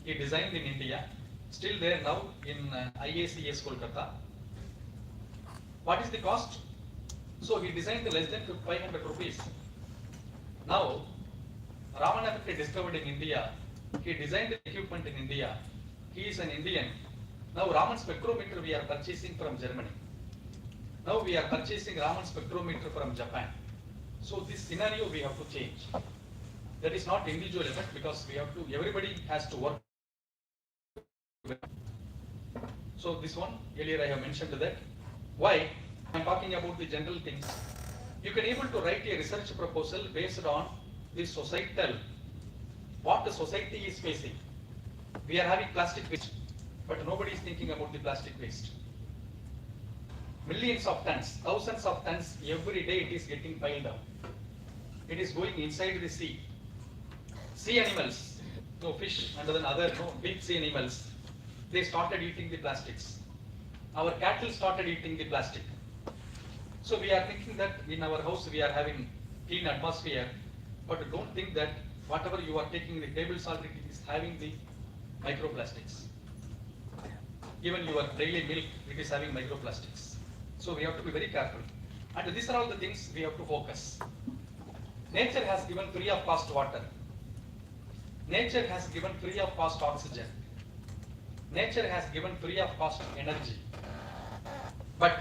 [SPEAKER 7] He designed in India, still there now in IACS Kolkata. What is the cost? So he designed less than 500 rupees. Now, Raman effect discovered in India. He designed the equipment in India. He is an Indian. Now Raman spectrometer we are purchasing from Germany. Now we are purchasing Raman spectrometer from Japan. So this scenario we have to change. That is not individual effect because we have to, everybody has to work. So this one, earlier I have mentioned that. Why? I am talking about the general things. You can able to write a research proposal based on the societal, what the society is facing. We are having plastic waste, but nobody is thinking about the plastic waste. Millions of tons, thousands of tons every day it is getting piled up. It is going inside the sea. Sea animals, no fish and then other big sea animals, they started eating the plastics. Our cattle started eating the plastic. So we are thinking that in our house we are having clean atmosphere, but don't think that whatever you are taking the table salt, it is having the microplastics. Even your daily milk, it is having microplastics. So we have to be very careful. And these are all the things we have to focus. Nature has given free of cost water. Nature has given free of cost oxygen. Nature has given free of cost energy. But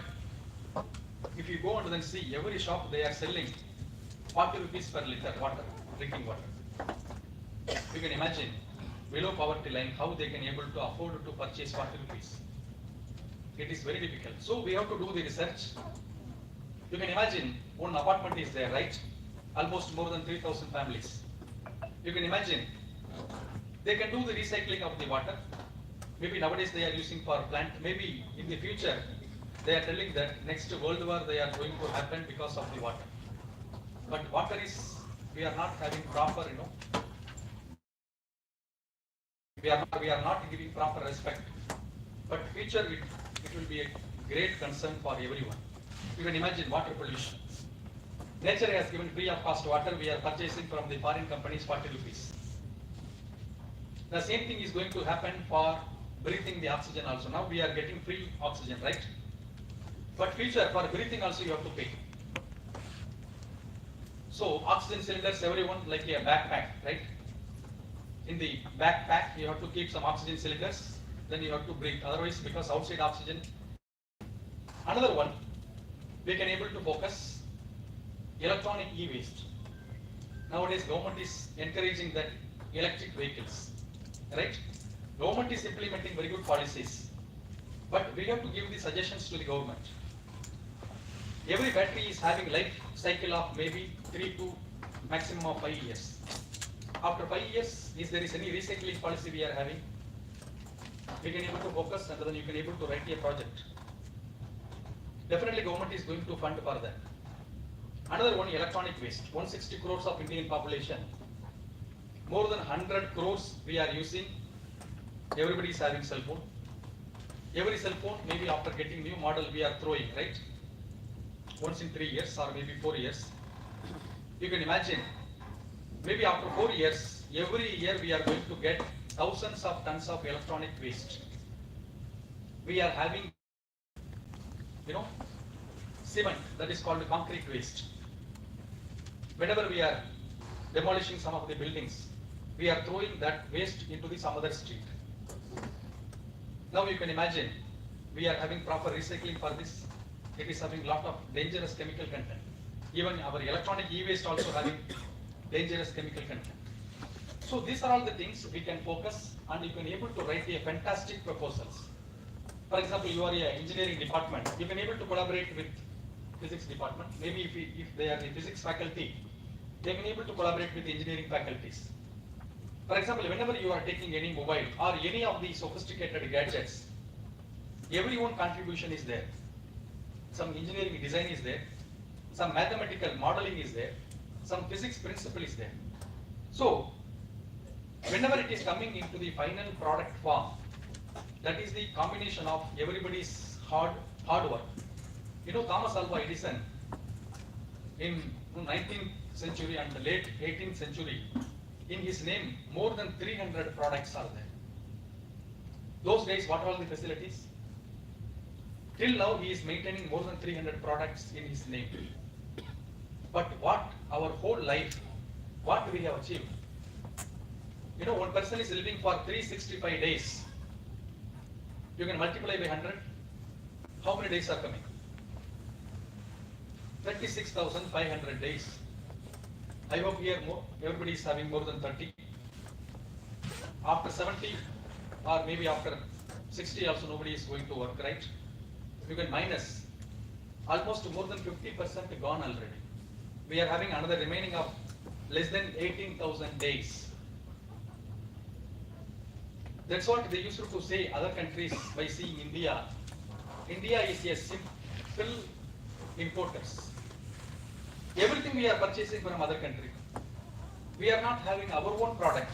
[SPEAKER 7] if you go and then see every shop they are selling 40 rupees per liter water, drinking water. You can imagine below poverty line how they can able to afford to purchase 40 rupees. It is very difficult. So we have to do the research. You can imagine one apartment is there, right? Almost more than 3,000 families. You can imagine they can do the recycling of the water. Maybe nowadays they are using for plant. Maybe in the future they are telling that next world war they are going to happen because of the water. But water is, we are not having proper, we are not giving proper respect. But future it will be a great concern for everyone. You can imagine water pollution. Nature has given free of cost water, we are purchasing from the foreign companies 40 rupees. The same thing is going to happen for breathing the oxygen also. Now we are getting free oxygen, right? But future for breathing also you have to pay. So oxygen cylinders, everyone like a backpack, right? in the backpack, you have to keep some oxygen cylinders, then you have to breathe. Otherwise, because outside oxygen. Another one, we can able to focus electronic e-waste. Nowadays, government is encouraging that electric vehicles, right? Government is implementing very good policies, but we have to give the suggestions to the government. Every battery is having life cycle of maybe 3 to maximum of 5 years. After 5 years, if there is any recycling policy we are having, we can able to focus and then you can able to write a project. Definitely government is going to fund for that. Another one, electronic waste. 160 crores of Indian population. More than 100 crores we are using. Everybody is having cell phone. Every cell phone, maybe after getting new model, we are throwing, right? Once in 3 years or maybe 4 years. You can imagine, maybe after 4 years, every year we are going to get thousands of tons of electronic waste. We are having, cement, that is called concrete waste. Whenever we are demolishing some of the buildings, we are throwing that waste into some other street. Now you can imagine, we are having proper recycling for this. It is having lot of dangerous chemical content. Even our electronic e-waste also having dangerous chemical content. So these are all the things we can focus and you can able to write a fantastic proposals. For example, you are a engineering department, you can able to collaborate with physics department. Maybe if they are the physics faculty, they can able to collaborate with engineering faculties. For example, whenever you are taking any mobile or any of the sophisticated gadgets, everyone contribution is there. Some engineering design is there, some mathematical modeling is there, some physics principle is there. So, whenever it is coming into the final product form, that is the combination of everybody's hard work. Thomas Alva Edison in 19th century and the late 18th century, in his name, more than 300 products are there. Those days, what are the facilities? Till now, he is maintaining more than 300 products in his name. But what our whole life, what we have achieved? One person is living for 365 days. You can multiply by 100. How many days are coming? 36,500 days. I hope here everybody is having more than 30. After 70 or maybe after 60 also nobody is going to work, right? You can minus almost more than 50% gone already. We are having another remaining of less than 18,000 days. That's what they used to say other countries by seeing India. India is a simple importers. Everything we are purchasing from other country. We are not having our own product.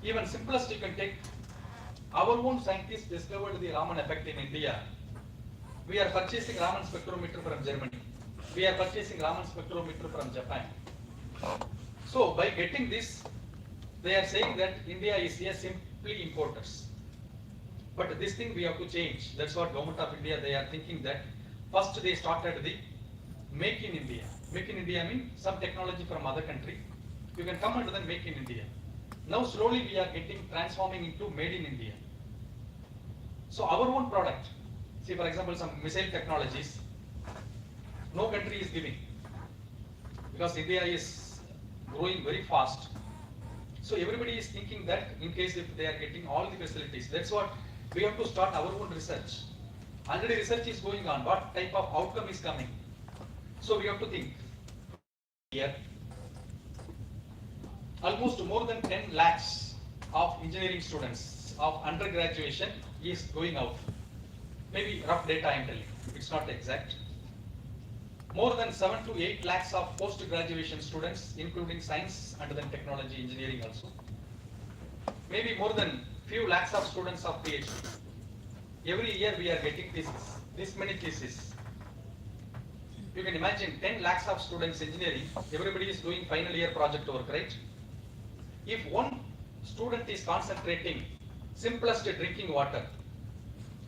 [SPEAKER 7] Even simplest you can take, our own scientists discovered the Raman effect in India. We are purchasing Raman spectrometer from Germany. We are purchasing Raman spectrometer from Japan. So by getting this, they are saying that India is a simply importers. But this thing we have to change. That's what Government of India, they are thinking that first they started the Make in India. Make in India means some technology from other country. You can come and then make in India. Now slowly we are transforming into made in India. So our own product, see for example some missile technologies, no country is giving. Because India is growing very fast. So everybody is thinking that in case if they are getting all the facilities, that's what we have to start our own research. Already research is going on, what type of outcome is coming. So we have to think. Here, almost more than 10 lakhs of engineering students of undergraduation is going out. Maybe rough data I am telling, it's not exact. More than 7 to 8 lakhs of post-graduation students, including science and then technology, engineering also. Maybe more than few lakhs of students of PhD. Every year we are getting this many theses. You can imagine 10 lakhs of students engineering, everybody is doing final year project work, right? If one student is concentrating simplest drinking water,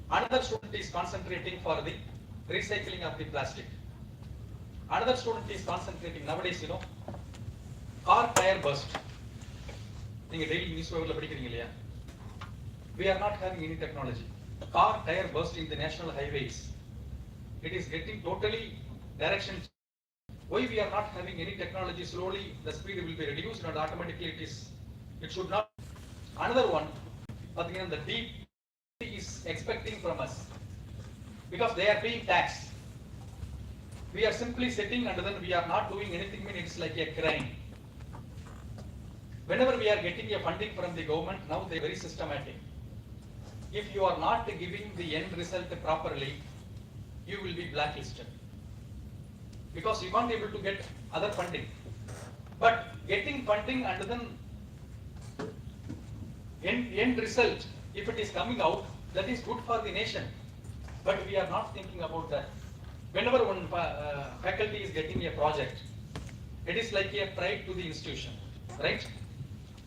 [SPEAKER 7] another student is concentrating for the recycling of the plastic. Another student is concentrating nowadays, car tire burst. நீங்க daily news பேப்பர்ல படிக்கிறீங்க இல்லையா? We are not having any technology. Car tire burst in the national highways. It is getting totally direction. Why we are not having any technology? Slowly the speed will be reduced and automatically it should not. Another one, again the deep is expecting from us because they are paying tax. We are simply sitting and then we are not doing anything. It's like a crime. Whenever we are getting a funding from the government, now they are very systematic. If you are not giving the end result properly, you will be blacklisted because you can't able to get other funding. But getting funding and then end result, if it is coming out, that is good for the nation. But we are not thinking about that. Whenever one faculty is getting a project, it is like a pride to the institution, right?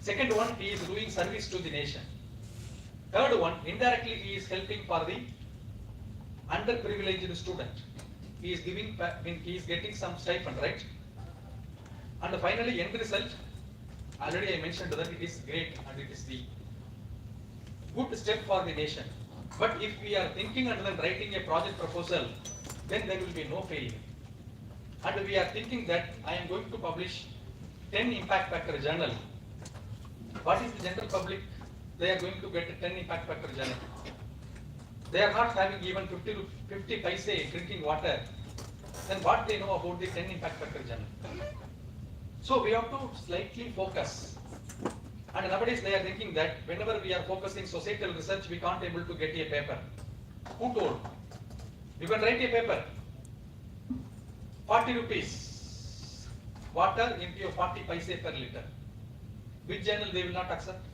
[SPEAKER 7] Second one, he is doing service to the nation. Third one, indirectly he is helping for the underprivileged student. He is getting some stipend, right? And finally, end result, already I mentioned that it is great and it is the good step for the nation. But if we are thinking and then writing a project proposal, then there will be no failure. And we are thinking that I am going to publish 10 impact factor journal. What is the general public? They are going to get a 10 impact factor journal. They are not having even 50 paise drinking water. Then what they know about the 10 impact factor journal? So we have to slightly focus. And nowadays they are thinking that whenever we are focusing societal research, we can't able to get a paper. Who told? You can write a paper. 40 rupees. Water into your 40 paise per liter. Which journal they will not accept?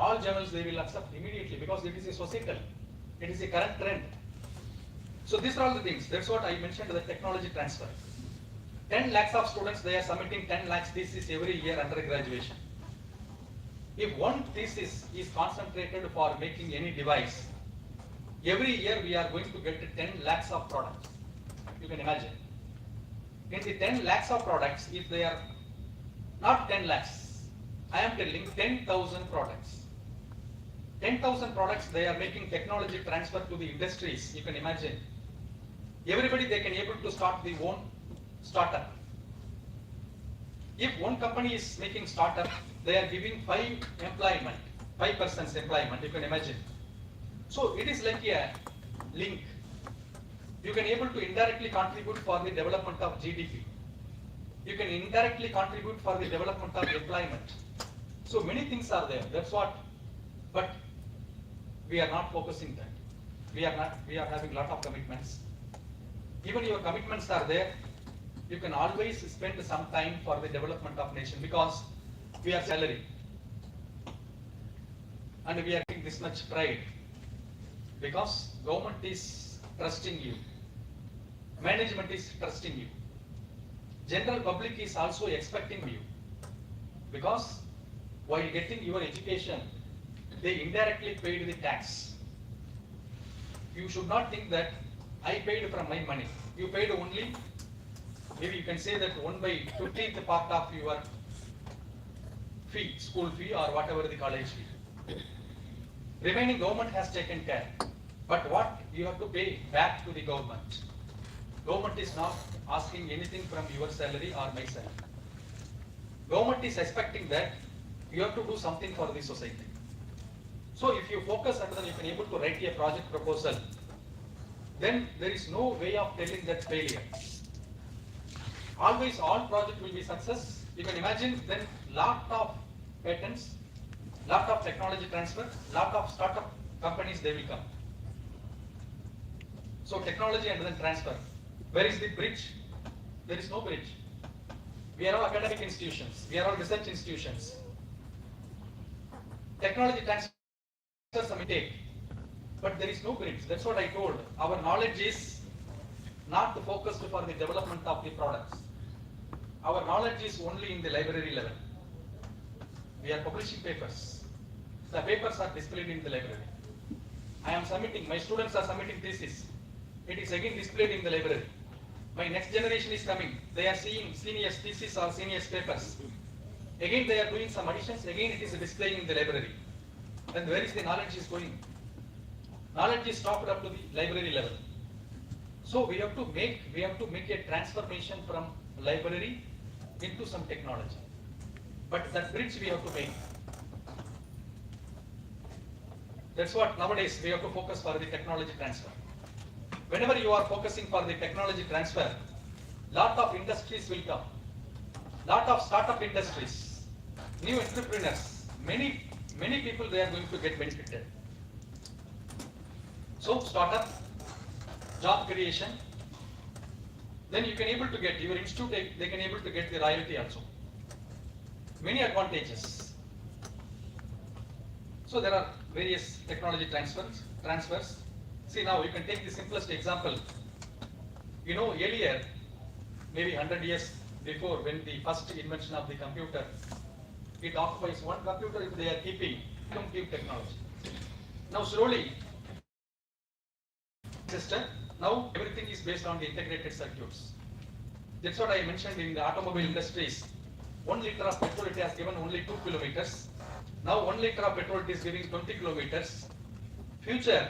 [SPEAKER 7] All journals they will accept immediately because it is a societal. It is a current trend. So these are all the things. That's what I mentioned, the technology transfer. 10 lakhs of students, they are submitting 10 lakhs thesis every year under graduation. If one thesis is concentrated for making any device, every year we are going to get 10 lakhs of products. You can imagine. In the 10 lakhs of products, if they are not 10 lakhs, I am telling 10,000 products. 10,000 products, they are making technology transfer to the industries. You can imagine. Everybody, they can able to start their own startup. If one company is making startup, they are giving 5 persons employment. You can imagine. So it is like a link. You can able to indirectly contribute for the development of GDP. You can indirectly contribute for the development of employment. So many things are there. That's what. But we are not focusing that. We are having lot of commitments. Even your commitments are there. You can always spend some time for the development of nation because we are salary. And we are getting this much pride because government is trusting you. Management is trusting you. General public is also expecting you because while getting your education, they indirectly paid the tax. You should not think that I paid from my money. You paid only, maybe you can say that 1/50th part of your fee, school fee or whatever the college fee. Remaining government has taken care. But what you have to pay back to the government. Government is not asking anything from your salary or my salary. Government is expecting that you have to do something for the society. So if you focus and then you can able to write a project proposal, then there is no way of telling that failure. Always all project will be success. You can imagine then lot of patents, lot of technology transfer, lot of startup companies they will come. So technology and then transfer. Where is the bridge? There is no bridge. We are all academic institutions. We are all research institutions. Technology transfer some take, but there is no bridge. That's what I told. Our knowledge is not focused for the development of the products. Our knowledge is only in the library level. We are publishing papers. The papers are displayed in the library. I am submitting, my students are submitting thesis. It is again displayed in the library. My next generation is coming. They are seeing seniors thesis or seniors papers. Again, they are doing some additions. Again, it is displaying in the library. Then where is the knowledge is going? Knowledge is stopped up to the library level. So we have to make a transformation from library into some technology. But that bridge we have to make. That's what nowadays we have to focus for the technology transfer. Whenever you are focusing for the technology transfer, lot of industries will come. Lot of startup industries, new entrepreneurs, many people they are going to get benefited. So startup, job creation, then you can able to get your institute, they can able to get the royalty also. Many advantages. So there are various technology transfers. See now you can take the simplest example. You know earlier, maybe 100 years before, when the first invention of the computer, it occupies one computer if they are keeping compute technology. Now slowly, now everything is based on the integrated circuits. That's what I mentioned in the automobile industries. 1 liter of petrol it has given only 2 kilometers. Now 1 liter of petrol it is giving 20 kilometers. Future,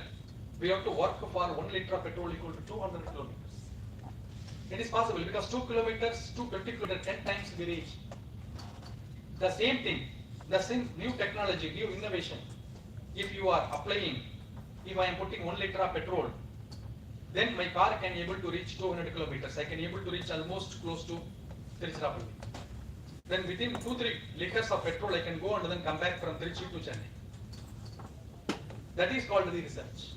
[SPEAKER 7] we have to work for 1 liter of petrol equal to 200 kilometers. It is possible because 2 kilometers to 20 kilometers, 10 times we reach. The same thing, the same new technology, new innovation. If you are applying, if I am putting 1 liter of petrol, then my car can able to reach 200 kilometers. I can able to reach almost close to Tiruchirappalli. Then within 2-3 liters of petrol, I can go and then come back from Trichy to Chennai. That is called the research.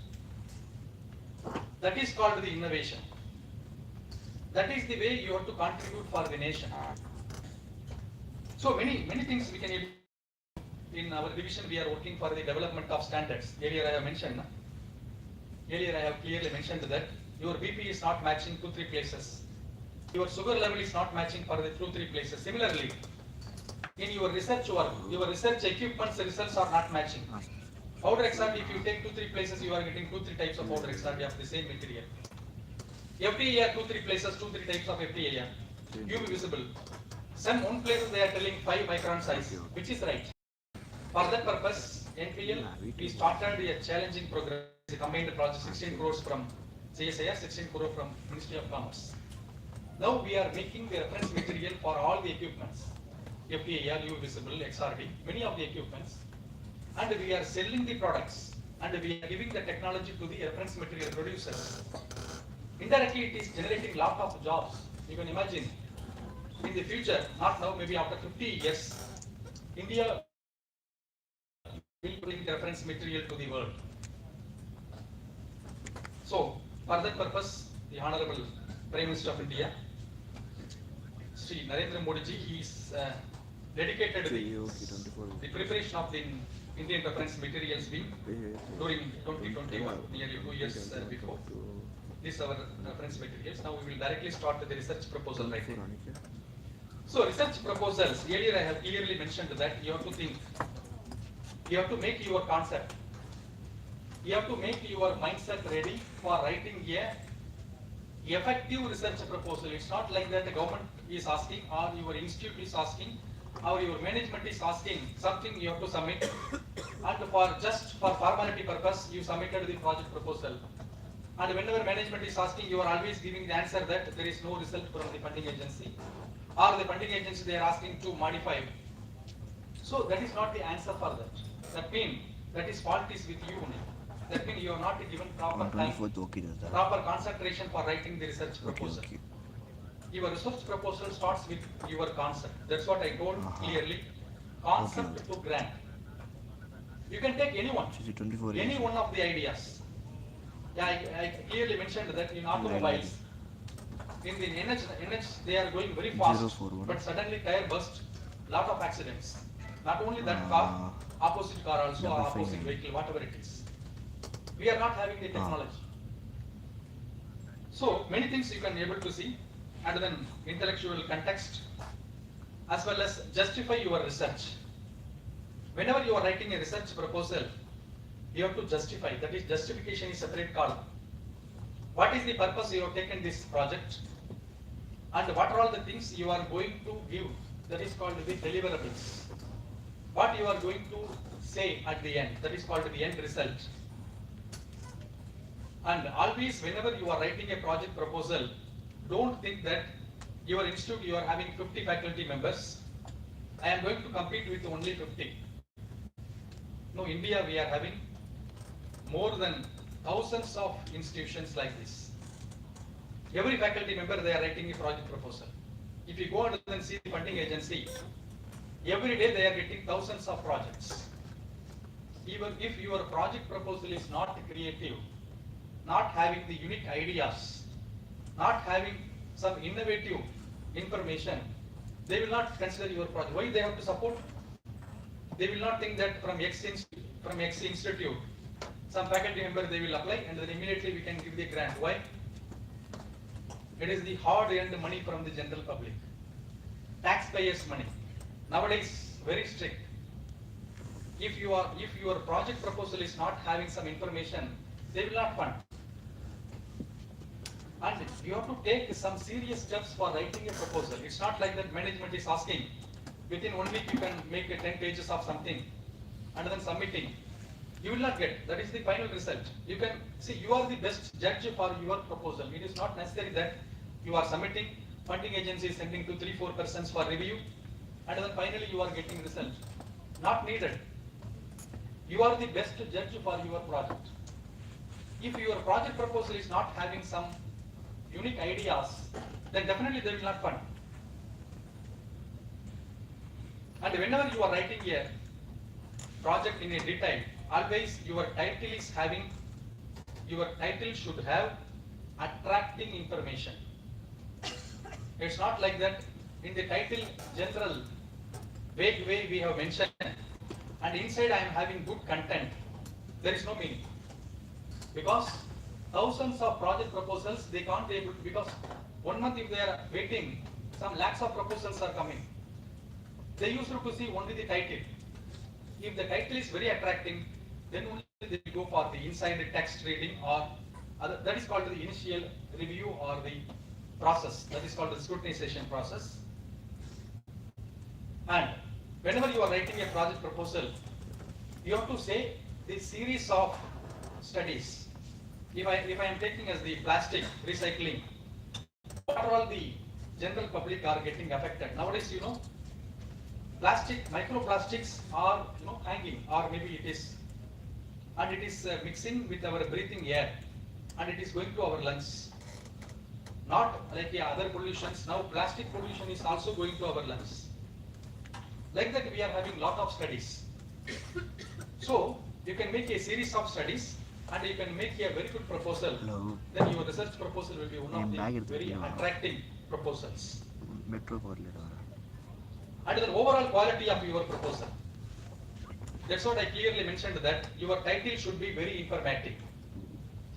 [SPEAKER 7] That is called the innovation. That is the way you have to contribute for the nation. So many things we can able. In our division, we are working for the development of standards. Earlier I have mentioned. Earlier I have clearly mentioned that your BP is not matching 2-3 places. Your sugar level is not matching for the 2-3 places. Similarly, in your research work, your research equipment's results are not matching. Powder XRD, if you take 2-3 places, you are getting 2-3 types of powder XRD of the same material. FTAR 2-3 places, 2-3 types of FTAR. UV visible. Some one places they are telling 5 micron size, which is right. For that purpose, NPL, we started a challenging program. We combined project 16 crores from CSIR, 16 crore from Ministry of Commerce. Now we are making the reference material for all the equipments, FTAR, UV visible, XRD, many of the equipments, and we are selling the products, and we are giving the technology to the reference material producers. Indirectly, it is generating lot of jobs. You can imagine, in the future, not now, maybe after 50 years, India will bring reference material to the world. So, for that purpose, the Honorable Prime Minister of India, Sri Narendra Modi ji, he is dedicated to the preparation of the Indian reference materials being during 2021, nearly 2 years before. These are our reference materials. Now we will directly start with the research proposal right now. So research proposals, earlier I have clearly mentioned that you have to think, you have to make your concept, you have to make your mindset ready for writing a effective research proposal. It's not like that the government is asking or your institute is asking or your management is asking something you have to submit and for just for formality purpose you submitted the project proposal. And whenever management is asking, you are always giving the answer that there is no result from the funding agency or the funding agency they are asking to modify. So that is not the answer for that. That means that is fault is with you only. That means you are not given proper time, proper concentration for writing the research proposal. Your research proposal starts with your concept. That's what I told clearly. Concept to grant. You can take any one of the ideas. Yeah, I clearly mentioned that in automobiles, in the NH they are going very fast, but suddenly tire burst, lot of accidents. Not only that car, opposite car also, or opposite vehicle, whatever it is. We are not having the technology. So many things you can able to see, and then intellectual context, as well as justify your research. Whenever you are writing a research proposal, you have to justify. That is, justification is separate column. What is the purpose you have taken this project, and what are all the things you are going to give that is called the deliverables. What you are going to say at the end, that is called the end result. And always whenever you are writing a project proposal, don't think that your institute you are having 50 faculty members. I am going to compete with only 50. No, India we are having more than thousands of institutions like this. Every faculty member they are writing a project proposal. If you go and then see the funding agency, every day they are getting thousands of projects. Even if your project proposal is not creative, not having the unique ideas, not having some innovative information, they will not consider your project. Why they have to support? They will not think that from X institute, some faculty member they will apply and then immediately we can give the grant. Why? It is the hard-earned money from the general public, taxpayers' money. Nowadays, very strict. If your project proposal is not having some information, they will not fund. And you have to take some serious steps for writing a proposal. It's not like that management is asking, within 1 week you can make 10 pages of something and then submitting. You will not get, that is the final result. You can see you are the best judge for your proposal. It is not necessary that you are submitting, funding agency is sending to 3-4 persons for review, and then finally you are getting result. Not needed. You are the best judge for your project. If your project proposal is not having some unique ideas, then definitely they will not fund. And whenever you are writing a project in a detail, always your title should have attracting information. It's not like that in the title general vague way we have mentioned and inside I am having good content. There is no meaning. Because thousands of project proposals, they can't be able to, because 1 month if they are waiting, some lakhs of proposals are coming. They used to see only the title. If the title is very attracting, then only they will go for the inside text reading or other, that is called the initial review or the process, that is called the scrutinization process. And whenever you are writing a project proposal, you have to say the series of studies. If I am taking as the plastic recycling, what are all the general public are getting affected? Nowadays, plastic, microplastics are hanging, or maybe it is, and it is mixing with our breathing air, and it is going to our lungs. Not like the other pollutions. Now plastic pollution is also going to our lungs. Like that, we are having lot of studies. So you can make a series of studies, and you can make a very good proposal.
[SPEAKER 2] Hello.
[SPEAKER 7] Then your research proposal will be one of
[SPEAKER 2] bag
[SPEAKER 7] the
[SPEAKER 2] is
[SPEAKER 7] very
[SPEAKER 2] there.
[SPEAKER 7] attractive proposals.
[SPEAKER 2] Metro
[SPEAKER 7] And the overall quality of your proposal. That's what I clearly mentioned, that your title should be very informative.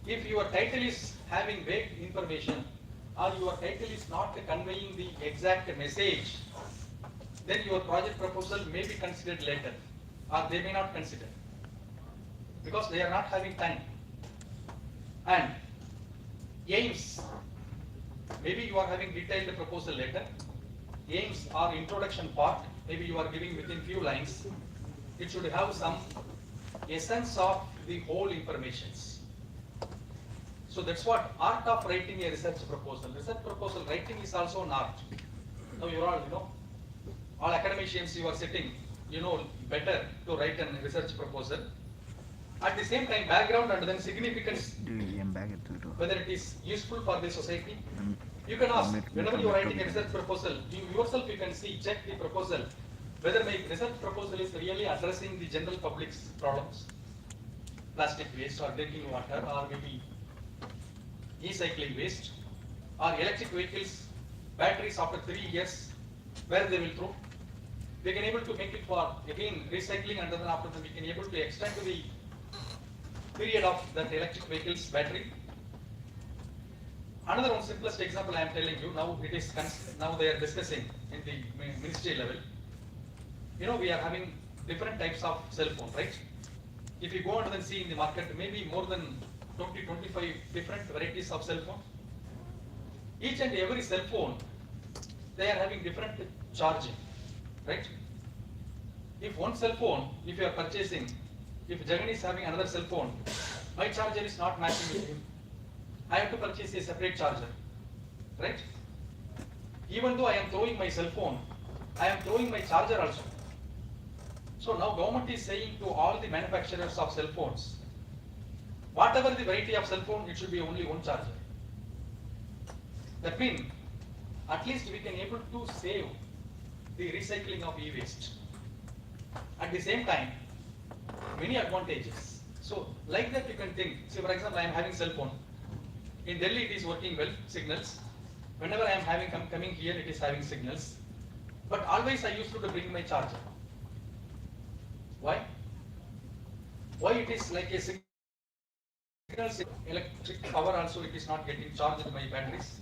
[SPEAKER 7] If your title is having vague information or your title is not conveying the exact message, then your project proposal may be considered later or they may not consider because they are not having time. And aims, maybe you are having detailed proposal later. Aims or introduction part, maybe you are giving within few lines. It should have some essence of the whole informations. So that's what art of writing a research proposal. Research proposal writing is also an art. Now you are all academicians you are sitting, better to write a research proposal. At the same time, background and then significance, whether it is useful for the society. You can ask, whenever you are writing a research proposal, yourself you can see, check the proposal, whether my research proposal is really addressing the general public's problems, plastic waste or drinking water or maybe e-cycling waste or electric vehicles, batteries after 3 years, where they will throw. We can able to make it for, again, recycling and then after that we can able to extend to the period of that electric vehicles battery. Another one simplest example I am telling you, now it is, now they are discussing in the ministry level. We are having different types of cell phone, right? If you go and then see in the market, maybe more than 20-25 different varieties of cell phone. Each and every cell phone, they are having different charging. right? If one cell phone, if you are purchasing, if Jagan is having another cell phone, my charger is not matching with him. I have to purchase a separate charger, right? Even though I am throwing my cell phone, I am throwing my charger also. So now government is saying to all the manufacturers of cell phones, whatever the variety of cell phone, it should be only one charger. That means, at least we can able to save the recycling of e-waste. At the same time, many advantages. So like that you can think, say for example, I am having cell phone. In Delhi it is working well, signals. Whenever I am having coming here, it is having signals. But always I used to bring my charger. Why? Why it is like a signal, electric power also it is not getting charged in my batteries.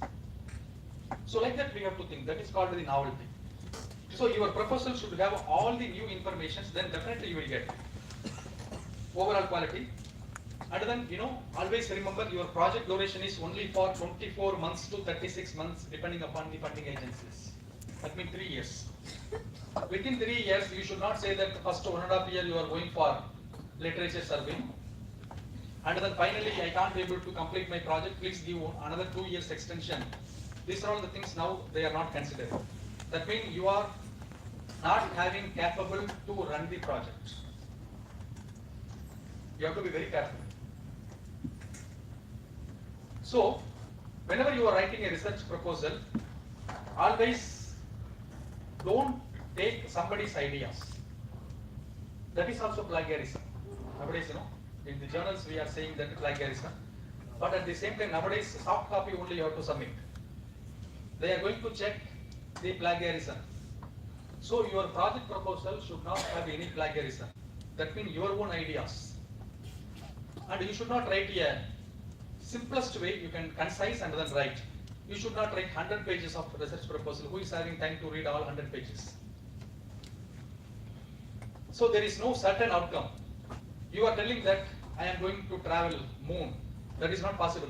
[SPEAKER 7] So like that we have to think, that is called the novelty. So your proposal should have all the new information, then definitely you will get overall quality. And then, always remember your project duration is only for 24 months to 36 months depending upon the funding agencies. That means 3 years. Within 3 years, you should not say that first 1.5 year you are going for literature survey. And then finally, I can't be able to complete my project, please give another 2 years extension. These are all the things now they are not considered. That means you are not having capable to run the project. You have to be very careful. So, whenever you are writing a research proposal, always don't take somebody's ideas. That is also plagiarism. Nowadays, in the journals we are saying that plagiarism. But at the same time, nowadays, soft copy only you have to submit. They are going to check the plagiarism. So your project proposal should not have any plagiarism. That means your own ideas. And you should not write a simplest way, you can concise and then write. You should not write 100 pages of research proposal. Who is having time to read all 100 pages? So there is no certain outcome. You are telling that I am going to travel moon. That is not possible.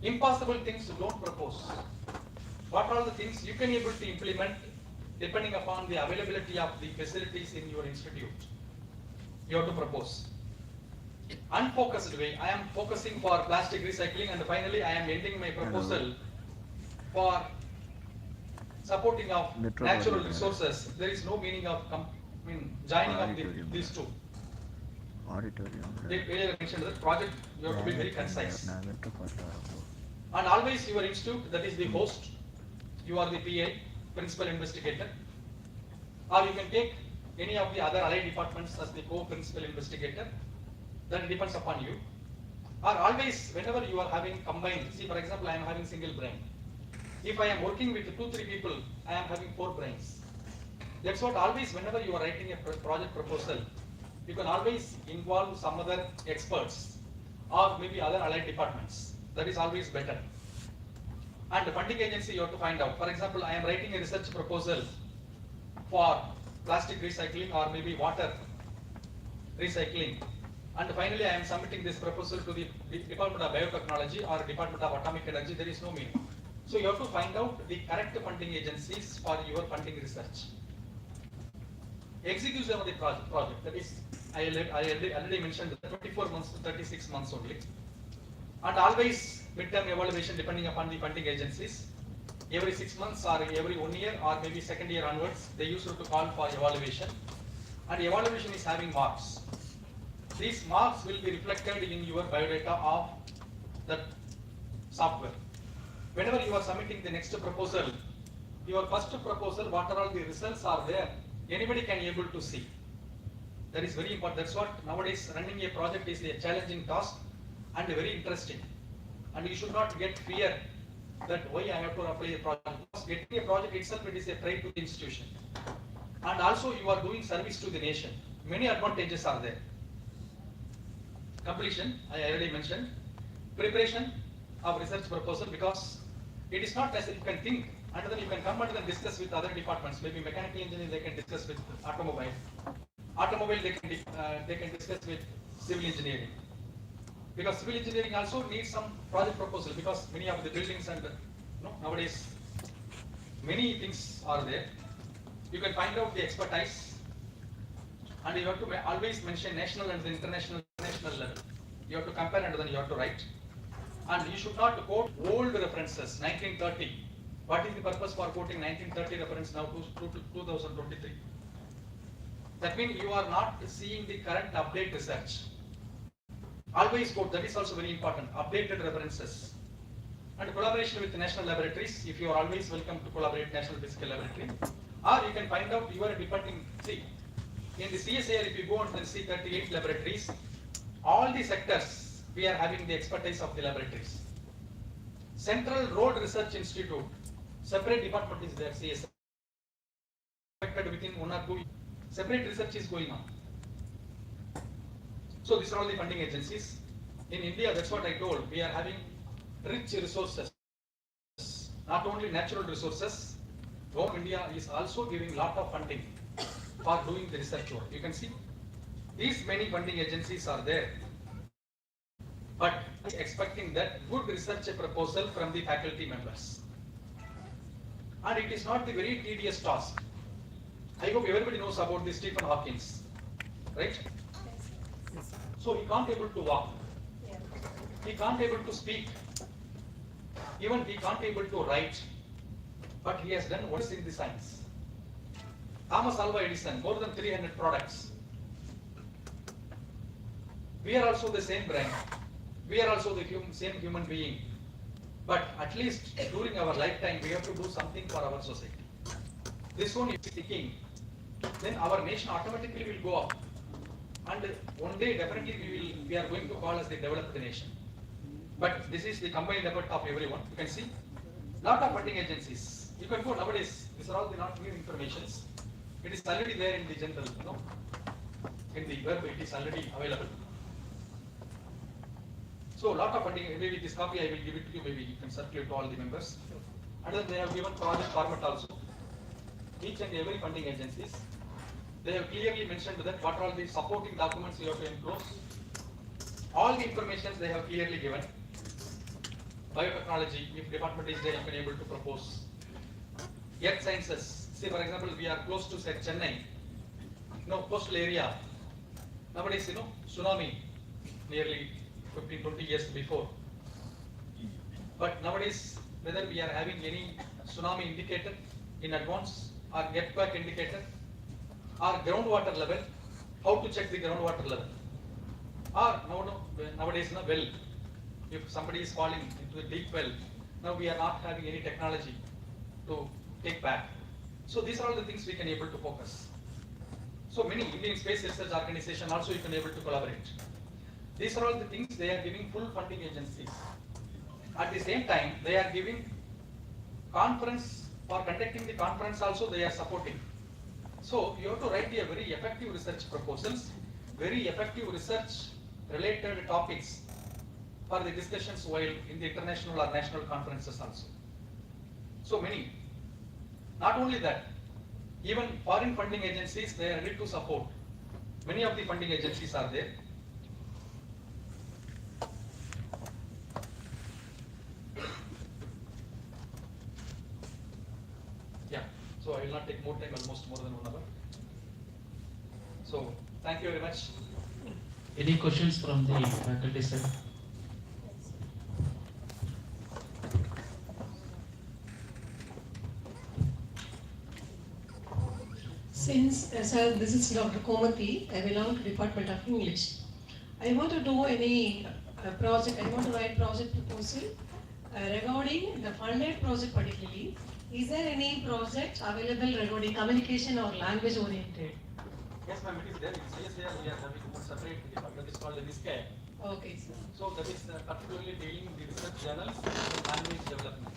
[SPEAKER 7] Impossible things don't propose. What are the things you can able to implement depending upon the availability of the facilities in your institute? You have to propose. Unfocused way, I am focusing for plastic recycling and finally I am ending my proposal for supporting of natural resources. There is no meaning of joining of these two. They mentioned that project, you have to be very concise. And always your institute, that is the host, you are the PI, principal investigator, or you can take any of the other allied departments as the co-principal investigator. That depends upon you. Or always, whenever you are having combined, see for example, I am having single brain. If I am working with 2-3 people, I am having 4 brains. That's what always, whenever you are writing a project proposal, you can always involve some other experts or maybe other allied departments. That is always better. And the funding agency you have to find out. For example, I am writing a research proposal for plastic recycling or maybe water recycling. And finally, I am submitting this proposal to the Department of Biotechnology or Department of Atomic Energy. There is no meaning. So you have to find out the correct funding agencies for your funding research. Execution of the project. That is, I already mentioned 24 months to 36 months only. And always midterm evaluation depending upon the funding agencies. Every 6 months or every 1 year or maybe second year onwards, they used to call for evaluation. And evaluation is having marks. These marks will be reflected in your biodata of that software. Whenever you are submitting the next proposal, your first proposal, what are all the results are there, anybody can able to see. That is very important. That's what nowadays running a project is a challenging task and very interesting. And you should not get fear that why I have to apply a project. Because getting a project itself, it is a pride to the institution. And also you are doing service to the nation. Many advantages are there. Completion, I already mentioned. Preparation of research proposal, because it is not as if you can think and then you can come and then discuss with other departments. Maybe mechanical engineering they can discuss with automobile. Automobile they can discuss with civil engineering. Because civil engineering also needs some project proposal, because many of the buildings and nowadays many things are there. you can find out the expertise, and you have to always mention national and the international level. You have to compare and then you have to write. And you should not quote old references, 1930. What is the purpose for quoting 1930 reference now to 2023? That means you are not seeing the current update research. Always quote, that is also very important, updated references. And collaboration with the national laboratories, if you are always welcome to collaborate National Physical Laboratory. Or you can find out your departing, see, in the CSIR, if you go and see 38 laboratories, all the sectors, we are having the expertise of the laboratories. Central Road Research Institute, separate department is there, CSIR. Within 1 or 2, separate research is going on. So these are all the funding agencies. In India, that's what I told, we are having rich resources, not only natural resources. Government of India is also giving lot of funding for doing the research work. You can see these many funding agencies are there, but expecting that good research proposal from the faculty members. And it is not the very tedious task. I hope everybody knows about the Stephen Hawking, right? So he can't able to walk, he can't able to speak, even he can't able to write, but he has done what is in the science. Thomas Alva Edison, more than 300 products. We are also the same brain. We are also the same human being. But at least during our lifetime, we have to do something for our society. This one is thinking, then our nation automatically will go up. And one day definitely we are going to call as the developed nation. But this is the combined effort of everyone. You can see lot of funding agencies. You can go nowadays. These are all the not new informations. It is already there in the general, in the web. It is already available. So lot of funding. Maybe this copy I will give it to you. Maybe you can circulate to all the members. And then they have given project format also. Each and every funding agencies, they have clearly mentioned that what are all the supporting documents you have to enclose. All the information they have clearly given. Biotechnology, if department is there, you can able to propose. Earth sciences, say for example, we are close to say Chennai, coastal area. Nowadays, tsunami, nearly 15-20 years before. But nowadays, whether we are having any tsunami indicator in advance, or earthquake indicator, or groundwater level, how to check the groundwater level. Or nowadays, well, if somebody is falling into a deep well, now we are not having any technology to take back. So these are all the things we can able to focus. So many Indian Space Research Organization also you can able to collaborate. These are all the things they are giving full funding agencies. At the same time, they are giving conference, for conducting the conference also they are supporting. So you have to write a very effective research proposals, very effective research related topics for the discussions while in the international or national conferences also. So many. Not only that, even foreign funding agencies, they are ready to support. Many of the funding agencies are there. Yeah, so I will not take more time, almost more than 1 hour. So, thank you very much.
[SPEAKER 8] Any questions from the faculty side?
[SPEAKER 4] Since, sir, this is Dr. Komati, I belong to Department of English. I want to do any project, I want to write project proposal regarding the funded project particularly. Is there any project available regarding communication or language oriented?
[SPEAKER 7] Yes, ma'am, it is there. In CSIR, we are having a separate department, it's called the NISCAD.
[SPEAKER 4] Okay, sir.
[SPEAKER 7] So that is particularly dealing with the research journals and language development.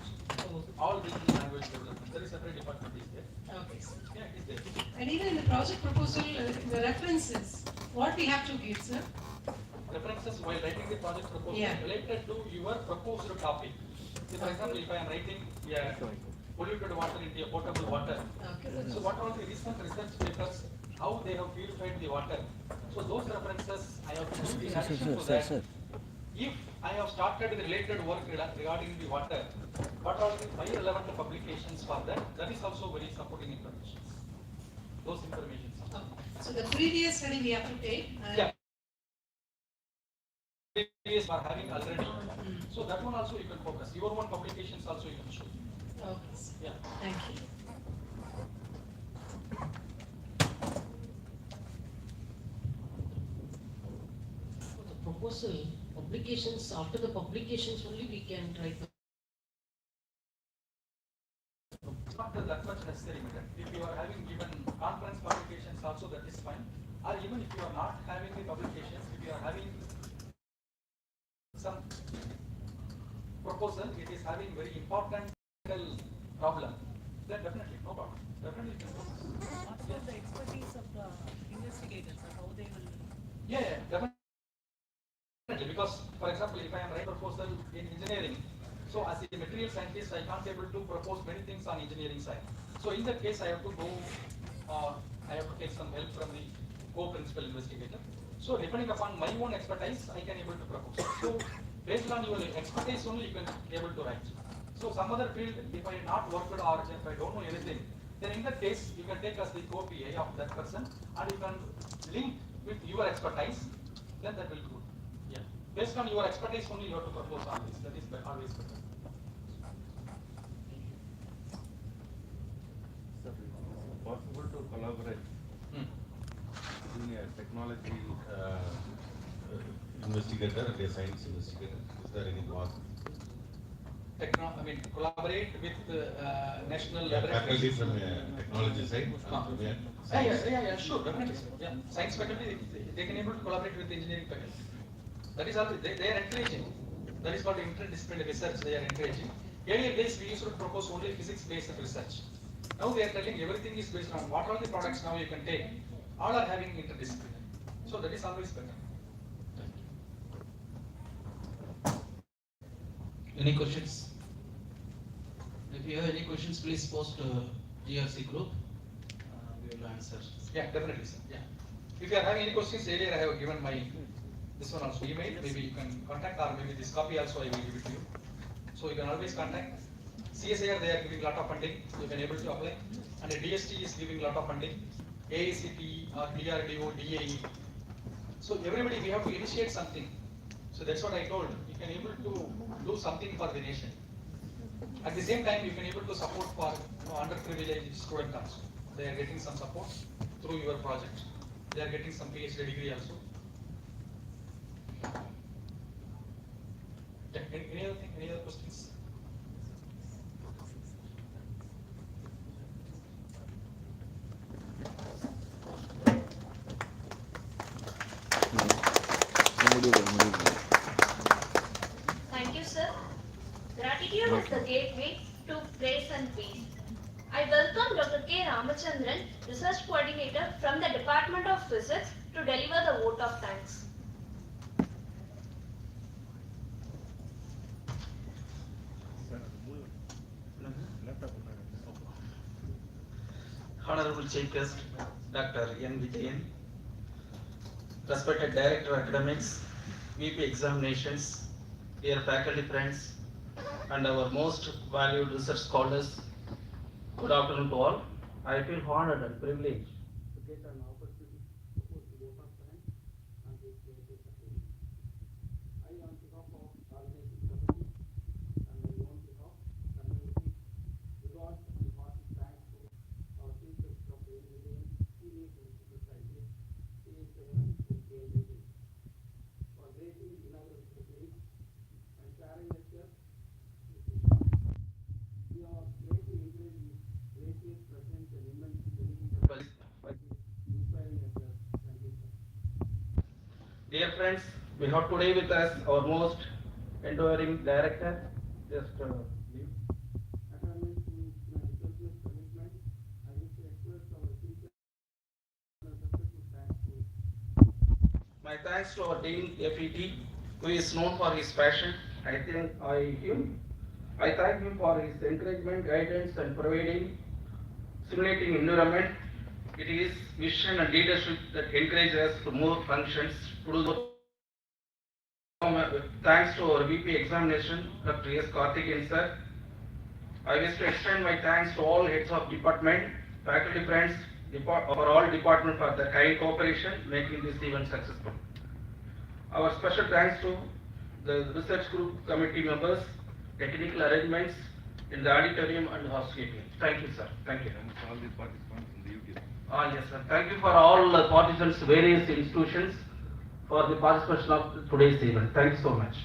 [SPEAKER 7] All these language development. There is a separate department is there.
[SPEAKER 4] Okay, sir.
[SPEAKER 7] Yeah, it is there.
[SPEAKER 4] And even in the project proposal, the references, what we have to give, sir?
[SPEAKER 7] References while writing the project proposal
[SPEAKER 4] Yeah.
[SPEAKER 7] related to your proposed topic. See, for example, if I am writing polluted water into a potable water,
[SPEAKER 4] Okay.
[SPEAKER 7] so what are the recent research papers, how they have purified the water. So those references I have to do in addition to that. If I have started the related work regarding the water, what are the 5 relevant publications for that? That is also very supporting information. those information.
[SPEAKER 4] So the previous study we have to take.
[SPEAKER 7] Yeah. Previous are having already. So that one also you can focus. Your own publications also you can show.
[SPEAKER 4] Okay, sir.
[SPEAKER 7] Yeah.
[SPEAKER 4] Thank you.
[SPEAKER 9] For the proposal, publications, after the publications only we can try to.
[SPEAKER 7] Not that much necessary, madam. If you are having given conference publications also, that is fine. Or even if you are not having the publications, if you are having some proposal, it is having very important problem, then definitely, no problem. Definitely you can focus.
[SPEAKER 10] What about the expertise of the investigators and how they will?
[SPEAKER 7] Yeah, definitely. Because, for example, if I am writing a proposal in engineering, so as a material scientist, I can't be able to propose many things on engineering side. So in that case, I have to go, I have to take some help from the co-principal investigator. So depending upon my own expertise, I can able to propose. So based on your expertise only, you can be able to write. So some other field, if I not worked or if I don't know anything, then in that case, you can take as the co-PA of that person and you can link with your expertise, then that will be good. Yeah. Based on your expertise only, you have to propose on this. That is always better.
[SPEAKER 3] Sir, is it possible to collaborate between a technology investigator and a science investigator? Is there any work?
[SPEAKER 7] Collaborate with national
[SPEAKER 3] Faculty from a technology side?
[SPEAKER 7] Yeah, sure, definitely. Yeah, science faculty, they can able to collaborate with the engineering faculty. That is always, they are encouraging. That is called interdisciplinary research, they are encouraging. Earlier days, we used to propose only physics-based research. Now they are telling everything is based on what are the products now you can take. All are having interdisciplinary. So that is always better.
[SPEAKER 8] Any questions? If you have any questions, please post to GRC group. We will answer.
[SPEAKER 7] Yeah, definitely, sir. Yeah. If you are having any questions, earlier I have given my this one also email. Maybe you can contact, or maybe this copy also I will give it to you. So you can always contact. CSIR, they are giving a lot of funding. You can able to apply. And the DST is giving a lot of funding. AICT or DRDO, DAE. So everybody, we have to initiate something. So that's what I told. You can able to do something for the nation. At the same time, you can able to support for underprivileged students also. They are getting some support through your project. They are getting some PhD degree also. Any other thing? Any other questions?
[SPEAKER 5] Thank you, sir. Gratitude is the gateway to praise and peace. I welcome Dr. K. Ramachandran, Research Coordinator from the Department of Physics, to deliver the vote of thanks.
[SPEAKER 8] Honorable Chief Guest, Dr. N. Vijayan, respected Director Academics, VP Examinations, dear faculty friends, and our most valued research scholars, good afternoon to all. I feel honored and privileged to get an opportunity to propose the vote of thanks on this great occasion. I, on behalf of organizing committee and my own behalf, community, regard and hearty thanks to our teachers, Dr. N. Vijayan, Senior Principal Scientist, CSIR and KNVJ, for gracing the inaugural ceremony and sharing lectures. We are greatly encouraged with gracious presence and immense benefit by inspiring lectures. Thank you, sir. Dear friends, we have today with us our most enduring director. Just leave. Academics with my selfless commitment, I wish to express our sincere and respectful thanks to. My thanks to our Dean FET, who is known for his passion. I thank him for his encouragement, guidance, and providing stimulating environment. It is vision and leadership that encourage us to more functions to do so. Thanks to our VP Examination, Dr. S. Karthikeyan sir. I wish to extend my thanks to all heads of department, faculty friends, for all department for the kind cooperation making this event successful. Our special thanks to the research group committee members, technical arrangements in the auditorium and housekeeping. Thank you, sir. Thank you.
[SPEAKER 3] Thanks to all the participants in the UK.
[SPEAKER 8] Yes, sir. Thank you for all the participants, various institutions, for the participation of today's event. Thank you so much.